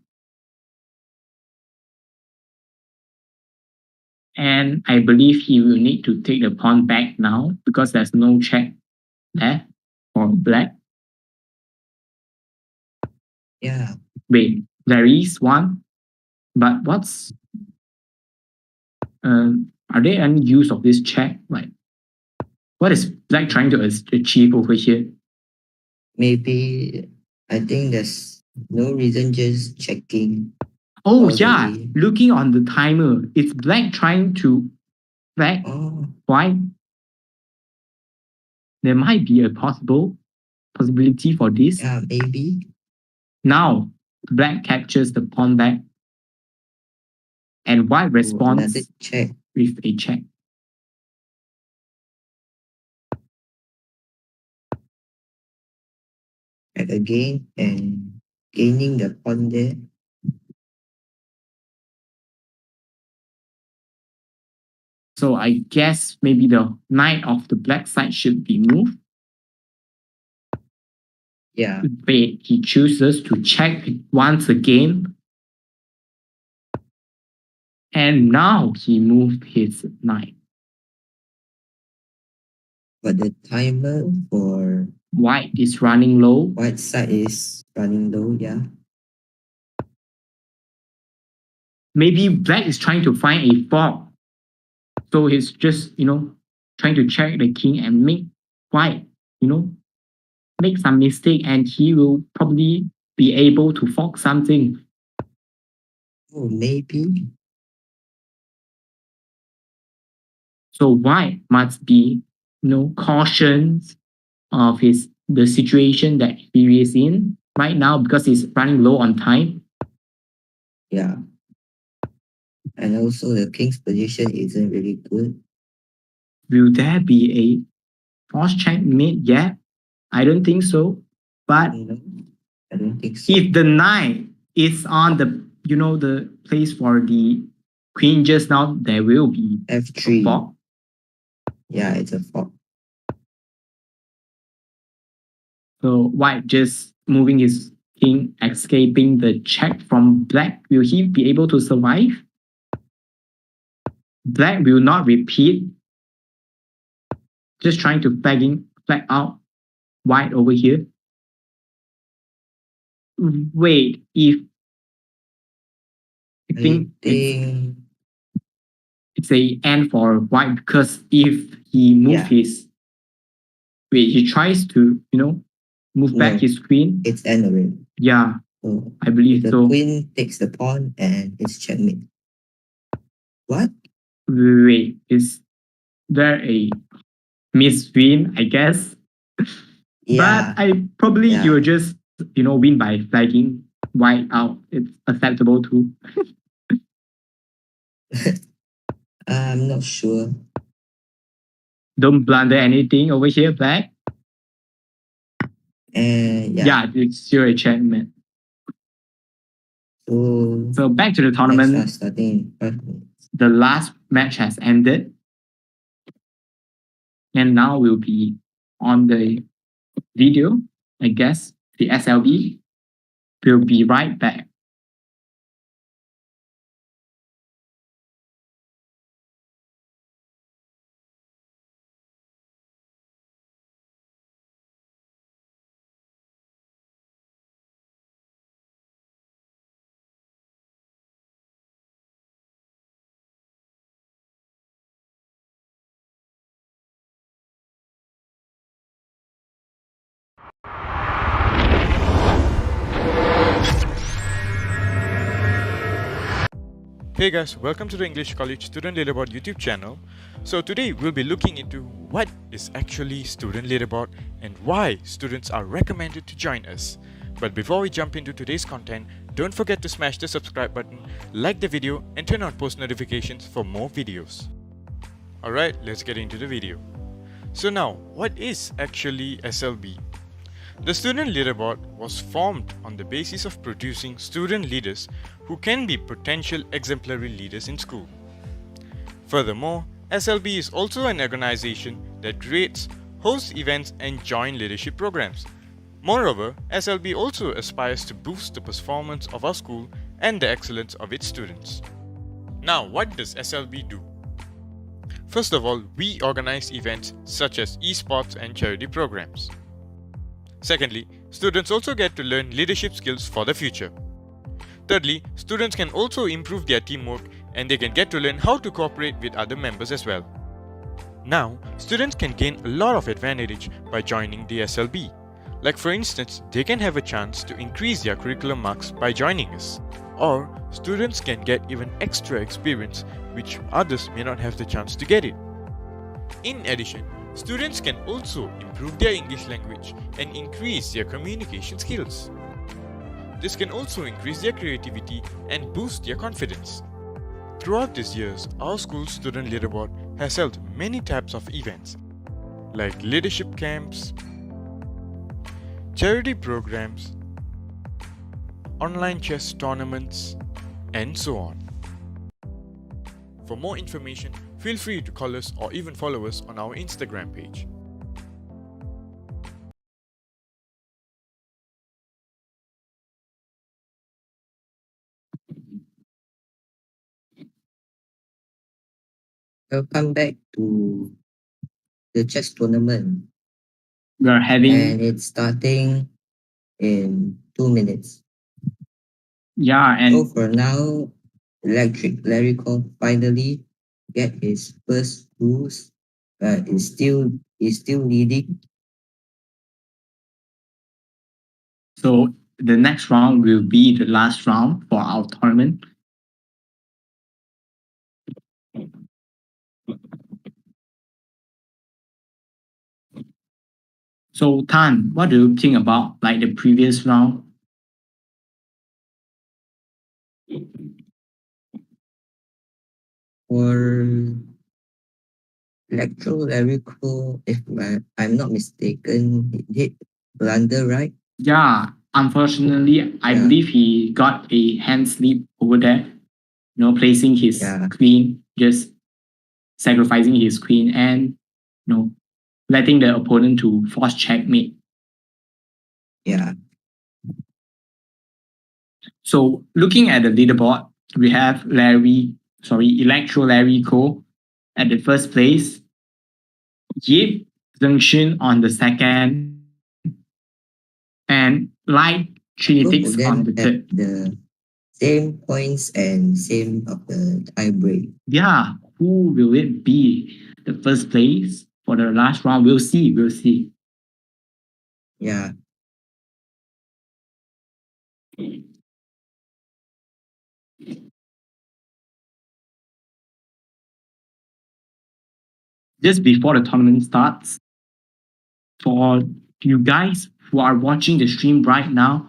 And I believe he will need to take the pawn back now because there's no check there for black. yeah. Wait, there is one, but what's are there any use of this check? Like, what is black trying to achieve over here? Maybe I think there's no reason just checking. Oh all the yeah, way. looking on the timer, it's black trying to back Oh, white. There might be a possibility for this. yeah, maybe. Now, black captures the pawn back, and white responds Another check. with a check. Check again and gaining the pawn there. So I guess maybe the knight of the black side should be moved. Yeah, But he chooses to check once again. And now he moved his knight. but the timer for White is running low. white side is running low. Yeah, Maybe black is trying to find a fault. So he's just, trying to check the king and make white, make some mistake, and he will probably be able to fork something. oh, maybe. So white must be, cautious of the situation that he is in right now because he's running low on time. Yeah. And also the king's position isn't really good. Will there be a force checkmate yet? I don't think so. But No, I don't think so. if the knight is on the place for the queen just now, there will be F3. a fork. Yeah, it's a fork. So white just moving his king, escaping the check from black. Will he be able to survive? Black will not repeat. Just trying to flag out white over here. Wait, I think it's a end for white because if he moves he tries to, move back his queen. It's end already. Yeah, So I believe the so. queen takes the pawn and it's checkmate. What? Wait, is there a miss win, I guess. Yeah. But I probably Yeah. he will just win by flagging white out. It's acceptable too. I'm not sure. Don't blunder anything over here, black. And Yeah, it's still a checkmate. So back to the let's tournament. start starting in 5 minutes. The last match has ended. And now we'll be on the video, I guess, the SLB. We'll be right back. Hey guys, welcome to the English College Student Leaderboard YouTube channel. So today we'll be looking into what is actually Student Leaderboard and why students are recommended to join us. But before we jump into today's content, don't forget to smash the subscribe button, like the video and turn on post notifications for more videos. Alright, let's get into the video. So now, what is actually SLB? The Student Leaderboard was formed on the basis of producing student leaders who can be potential exemplary leaders in school. Furthermore, SLB is also an organization that creates, hosts events and joint leadership programs. Moreover, SLB also aspires to boost the performance of our school and the excellence of its students. Now, what does SLB do? First of all, we organize events such as esports and charity programs. Secondly, students also get to learn leadership skills for the future. Thirdly, students can also improve their teamwork and they can get to learn how to cooperate with other members as well. Now, students can gain a lot of advantage by joining the SLB. Like for instance, they can have a chance to increase their curriculum marks by joining us. Or, students can get even extra experience which others may not have the chance to get it. In addition, students can also improve their English language and increase their communication skills. This can also increase their creativity and boost their confidence. Throughout these years, our school's Student Leaderboard has held many types of events like leadership camps, charity programs, online chess tournaments, and so on. For more information, feel free to call us or even follow us on our Instagram page. Welcome back to the chess tournament. We're having, And it's starting in 2 minutes. yeah, So and for now, Electric Larry Cole finally get his first boost, but is still leading. so the next round will be the last round for our tournament. So Tan, what do you think about like the previous round? For Electro Larry Cole, if I'm not mistaken, he did blunder, right? Yeah, unfortunately, I Yeah. believe he got a hand slip over there, placing his Yeah. queen, just sacrificing his queen and letting the opponent to force checkmate. Yeah. So looking at the leaderboard, we have Electro Larry Ko at the first place, Yip Zhengxun on the second, and Light Both of Trinitix on them the have third. the same points and same of the tie break. Yeah, who will it be? The first place for the last round? We'll see. Yeah. just before the tournament starts, for you guys who are watching the stream right now,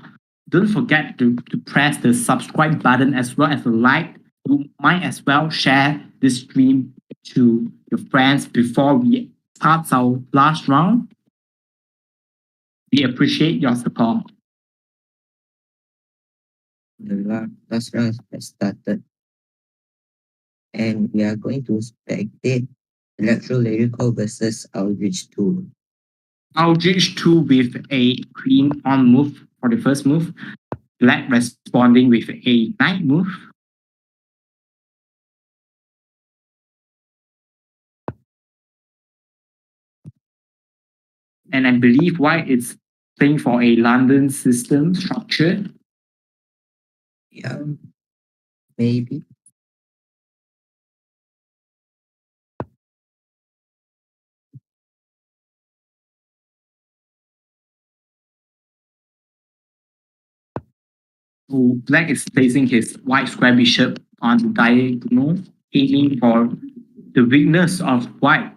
don't forget to press the subscribe button as well as the like. You might as well share this stream to your friends before we start our last round. We appreciate your support. The last round has started, and we are going to spectate electro lyrical versus outreach 2. Outreach 2 with a queen on move for the first move. Black responding with a knight move. And I believe white is playing for a London system structure. Yeah, maybe. So black is placing his white square bishop on the diagonal, aiming for the weakness of white,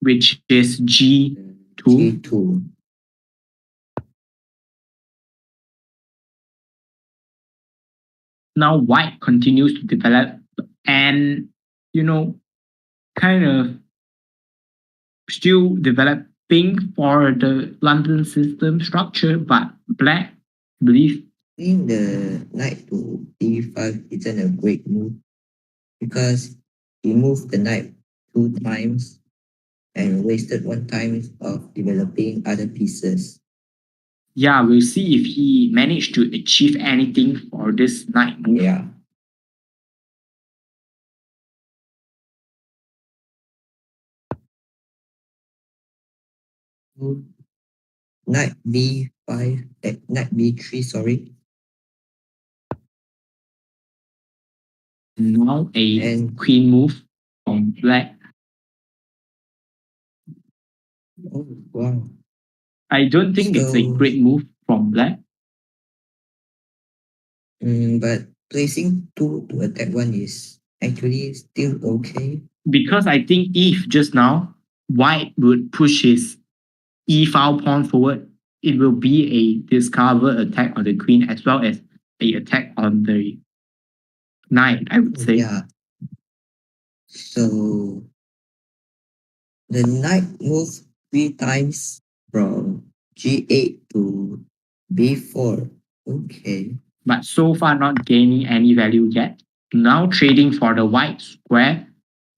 which is G2. G2. Now white continues to develop and, kind of still developing for the London system structure, but black, I believe, Playing the knight to d5 isn't a great move because he moved the knight 2 times and wasted 1 time of developing other pieces. yeah, we'll see if he managed to achieve anything for this knight move. Yeah. Knight b5, knight b3, sorry. Now a And queen move from black. oh wow. I don't think it's a So- great move from black. But placing 2 to attack 1 is actually still okay. Because I think if just now white would push his e file pawn forward, it will be a discover attack on the queen as well as a attack on the knight, I would say. Yeah. So the knight moved 3 times from g8 to b4. Okay. But so far not gaining any value yet. Now trading for the white square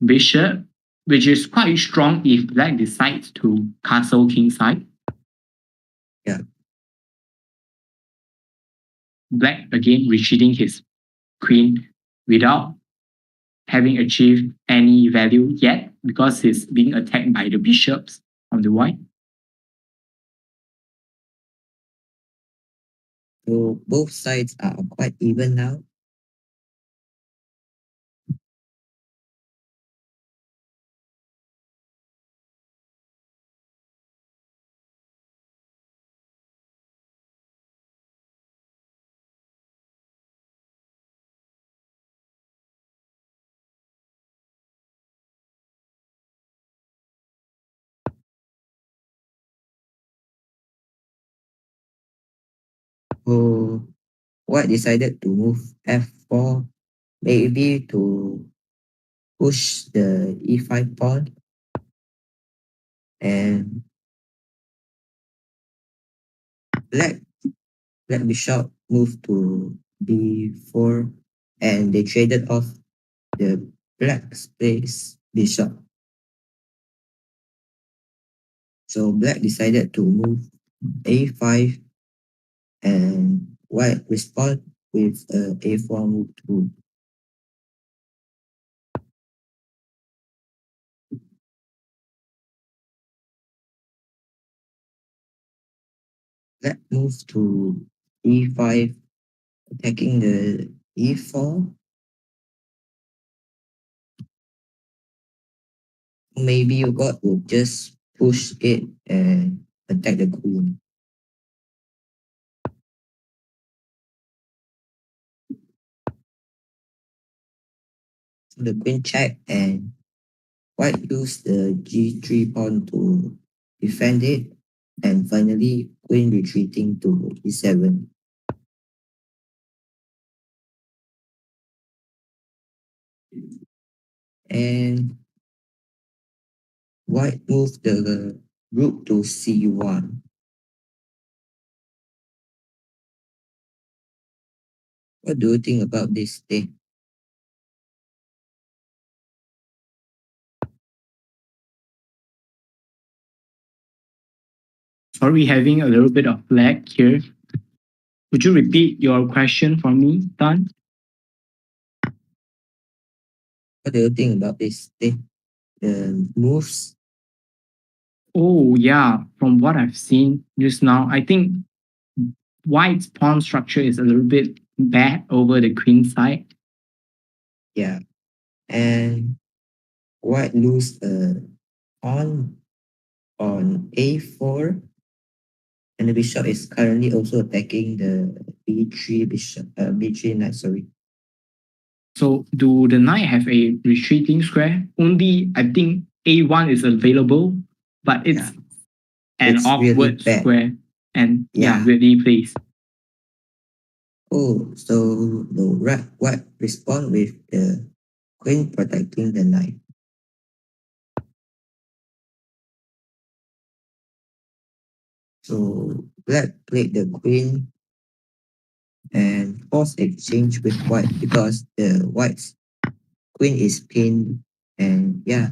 bishop, which is quite strong if black decides to castle kingside. Yeah. Black again retreating his queen without having achieved any value yet because he's being attacked by the bishops of the white. So both sides are quite even now. So white decided to move f4, maybe to push the e5 pawn, and black bishop moved to b4, and they traded off the black space bishop. So black decided to move a5, and white respond with a4 move too. Black moves to e5, attacking the e4. Maybe God will just push it and attack the queen. So the queen check, and white used the g3 pawn to defend it, and finally queen retreating to e7. And white moved the rook to c1. What do you think about this thing? Sorry, having a little bit of lag here. Would you repeat your question for me, Tan? What do you think about this thing? The moves? Oh, yeah. From what I've seen just now, I think white's pawn structure is a little bit bad over the queen side. Yeah. And white lose a pawn on a4. And the bishop is currently also attacking the b3 bishop, b3 knight, sorry. So do the knight have a retreating square? Only I think a1 is available, but it's an It's awkward really bad. square and Yeah. weirdly placed. Oh, so the white respond with the queen protecting the knight. So black played the queen and forced exchange with white because the white's queen is pinned, and yeah.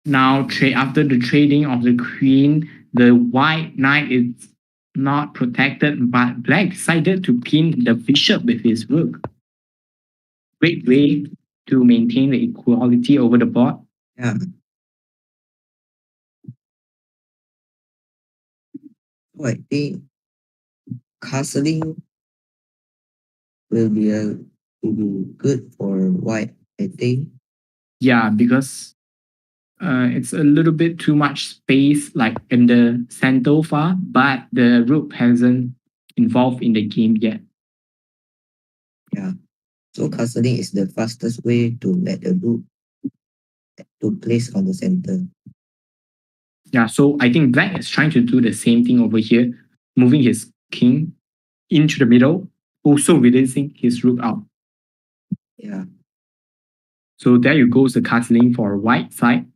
Now, after the trading of the queen, the white knight is not protected, but black decided to pin the bishop with his rook. Great way to maintain the equality over the board. Yeah. So I think castling will be good for white, I think. Yeah, because it's a little bit too much space like in the center far, but the rook hasn't involved in the game yet. Yeah. So castling is the fastest way to let the rook to place on the center. Yeah, so I think black is trying to do the same thing over here, moving his king into the middle, also releasing his rook out. Yeah. So there you goes the castling for white side.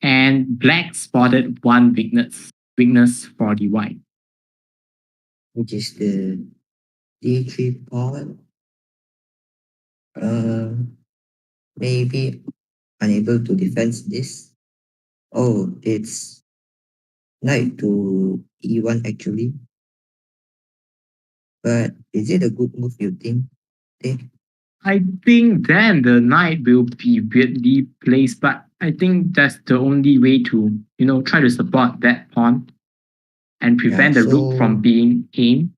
And black spotted one weakness for the white. Which is the d3 pawn. Maybe unable to defend this. Oh, it's knight to e1 actually. But is it a good move, you think? I think then the knight will be weirdly placed, but I think that's the only way to, try to support that pawn and prevent the rook from being aimed.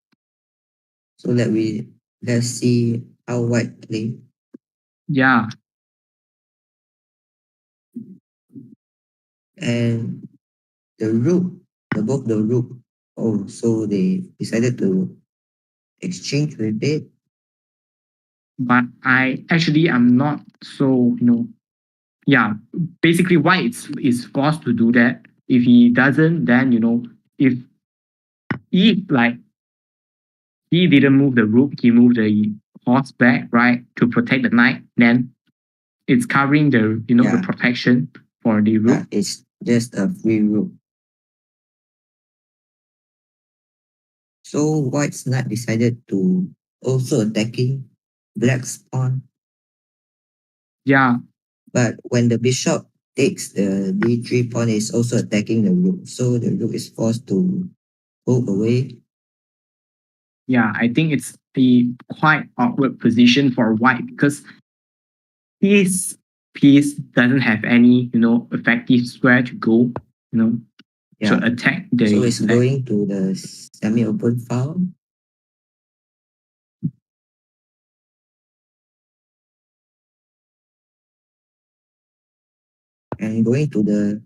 So let's see how white play. Yeah. And both the rook, oh, so they decided to exchange with it. But I'm not so, yeah, basically white is forced to do that. If he doesn't, then, if like he didn't move the rook, he moved the horse back, right, to protect the knight, then it's covering the, the protection for the rook. It's just a free rook. So white's knight decided to also attacking black's pawn. Yeah. But when the bishop takes the d3 pawn, is also attacking the rook. So the rook is forced to go away. Yeah, I think it's a quite awkward position for white because his piece doesn't have any, effective square to go, to attack the. So it's going to the semi-open file. And going to the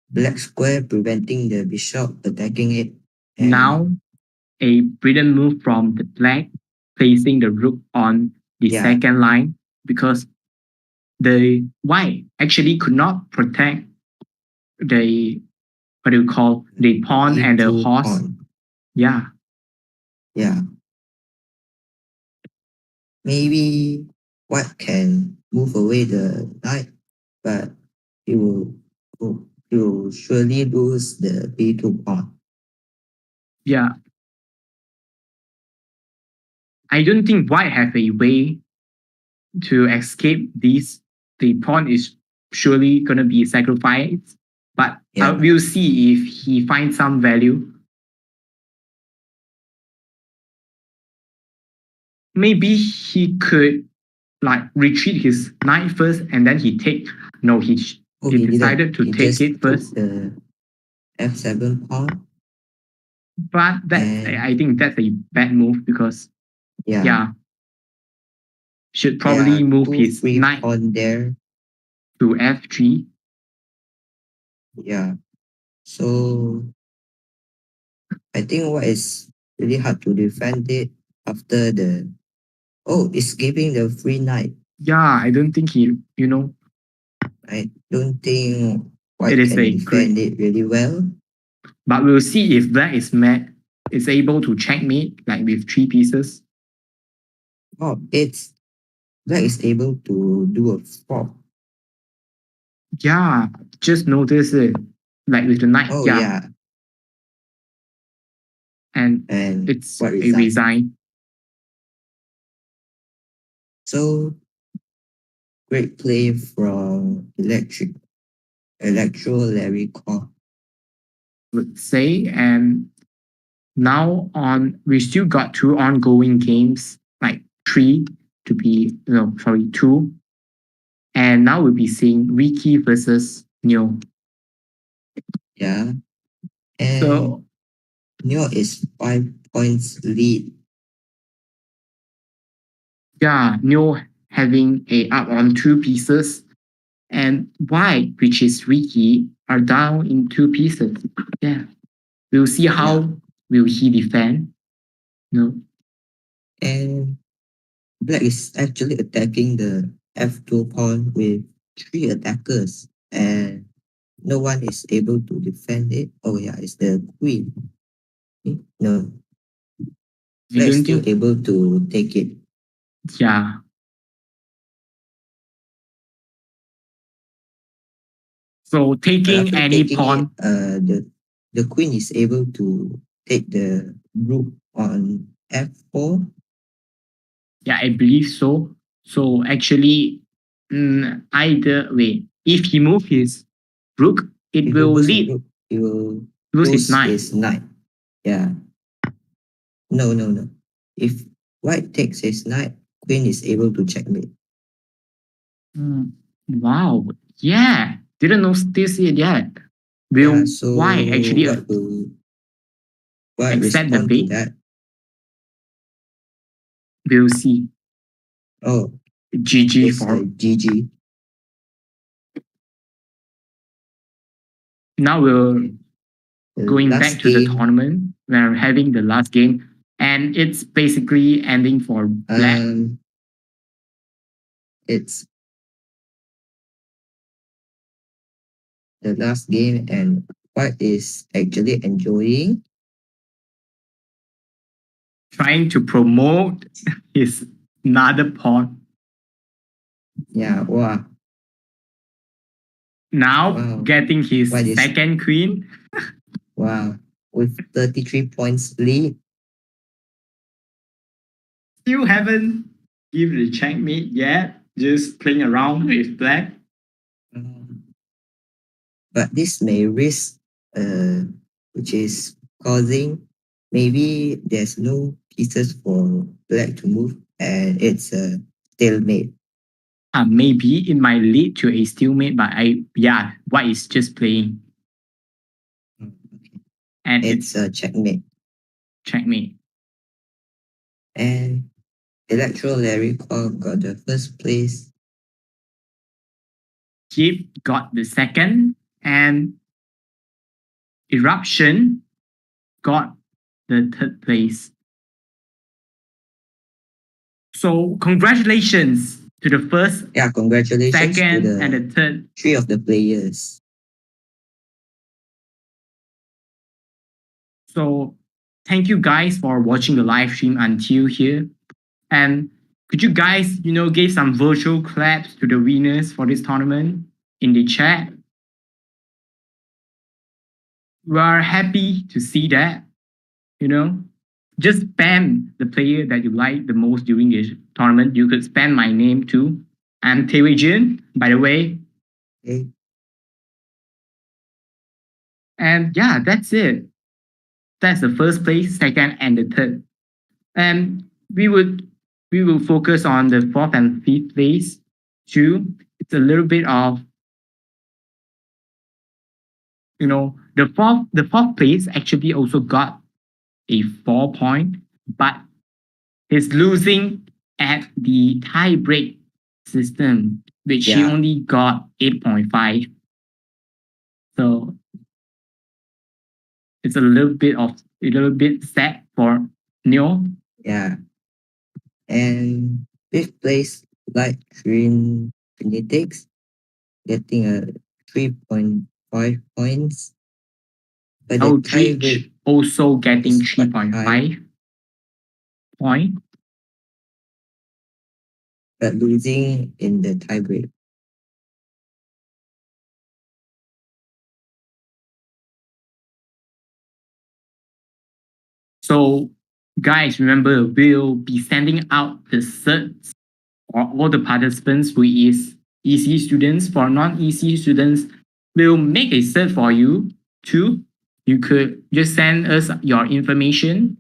black square, preventing the bishop attacking it. Now, a brilliant move from the black, placing the rook on the Yeah. second line because the white actually could not protect the what do you call the pawn and the E2 horse. pawn. Yeah. Yeah. Maybe white can move away the knight, but he will surely lose the B2 pawn. Yeah. I don't think white have a way to escape this. The pawn is surely gonna be sacrificed, but Yeah. we'll see if he finds some value. Maybe he could like retreat his knight first and then he take. No, he He decided to didn't. He take just it first. took the F7 pawn. But that I think that's a bad move because Yeah. should There probably are move two his free knight pawn there. to F3. Yeah. So I think what is really hard to defend it after the it's giving the free knight. Yeah, I don't think he, I don't think white It is can a defend it really well. but we'll see if black is able to checkmate like with 3 pieces. It's black is able to do a fork. Yeah, just notice it like with the knight. Yeah. And And it's what a resign. So great play from Electro Larry Call. Would say. And now we still got 2 ongoing games, like 3 to be, 2. And now we'll be seeing Ricky versus Neo. Yeah. And So Neo is 5 points lead. yeah, Neo having a up on 2 pieces, and white, which is Ricky, are down in 2 pieces. Yeah. We'll see how will he defend. No. And black is actually attacking the F2 pawn with 3 attackers, and no one is able to defend it. It's the queen. No, black is still able to take it. Yeah. So taking any pawn. The queen is able to take the rook on F4. Yeah, I believe so. So actually, either way, if he move his rook, it will lead. He will lose his knight. Yeah. No. If white takes his knight, queen is able to checkmate. Wow. Yeah. Didn't notice it yet. Will white actually accept the bait? That? We'll see. GG for GG. Now we're going back to the tournament. We're having the last game, and it's basically ending for black. It's the last game, and white is actually enjoying. Trying to promote his another pawn. Yeah, wow. Now getting his second queen. Wow, with 33 points lead. Still haven't given the checkmate yet. Just playing around with black. But this may risk, which is causing maybe there's no pieces for black to move, and it's a stalemate. Maybe it might lead to a stalemate, but white is just playing. And it's a checkmate. Checkmate. And Electro Larry Kwok got the first place. Keep got the second, and Eruption got the third place. So congratulations to the first, Yeah, congratulations second, to and the the third. 3 of the players. So thank you guys for watching the live stream until here. And could you guys, give some virtual claps to the winners for this tournament in the chat? We are happy to see that, Just spam the player that you like the most during this tournament. You could spam my name too. I'm Tae Jin, by the way. Okay. And yeah, that's it. That's the first place, second, and the third. And we will focus on the fourth and fifth place too. It's a little bit of the fourth place actually also got a 4 point, but he's losing at the tie break system, which he Yeah. only got 8.5. So it's a little bit sad for Neo. Yeah. And fifth place, light green phonetics, getting a 3.5 points. But the tie Eldridge break also getting is quite 3.5 point. but losing in the tie break. So guys, remember, we'll be sending out the certs for all the participants who is EC students. For non-EC students, we'll make a cert for you too. You could just send us your information.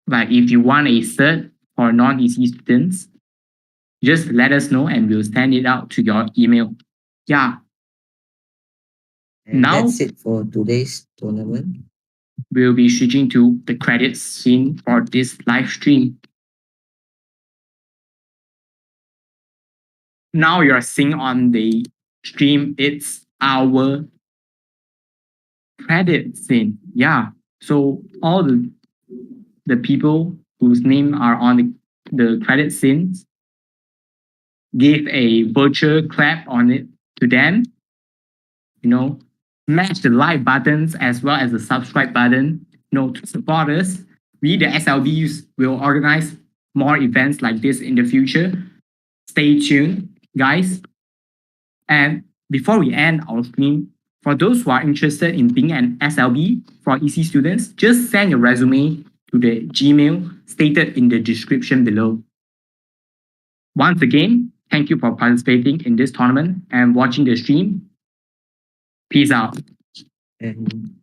Like if you want a cert for non-EC students, just let us know and we'll send it out to your email. Yeah. And Now- that's it for today's tournament. We'll be switching to the credits scene for this live stream. Now you're seeing on the stream, it's our credit scene. Yeah. So all the people whose name are on the credit scenes, give a virtual clap on it to them. Smash the like buttons as well as the subscribe button, to support us. We, the SLBs, will organize more events like this in the future. Stay tuned, guys. And before we end our stream, for those who are interested in being an SLB for EC students, just send your resume to the Gmail stated in the description below. Once again, thank you for participating in this tournament and watching the stream. Peace out. And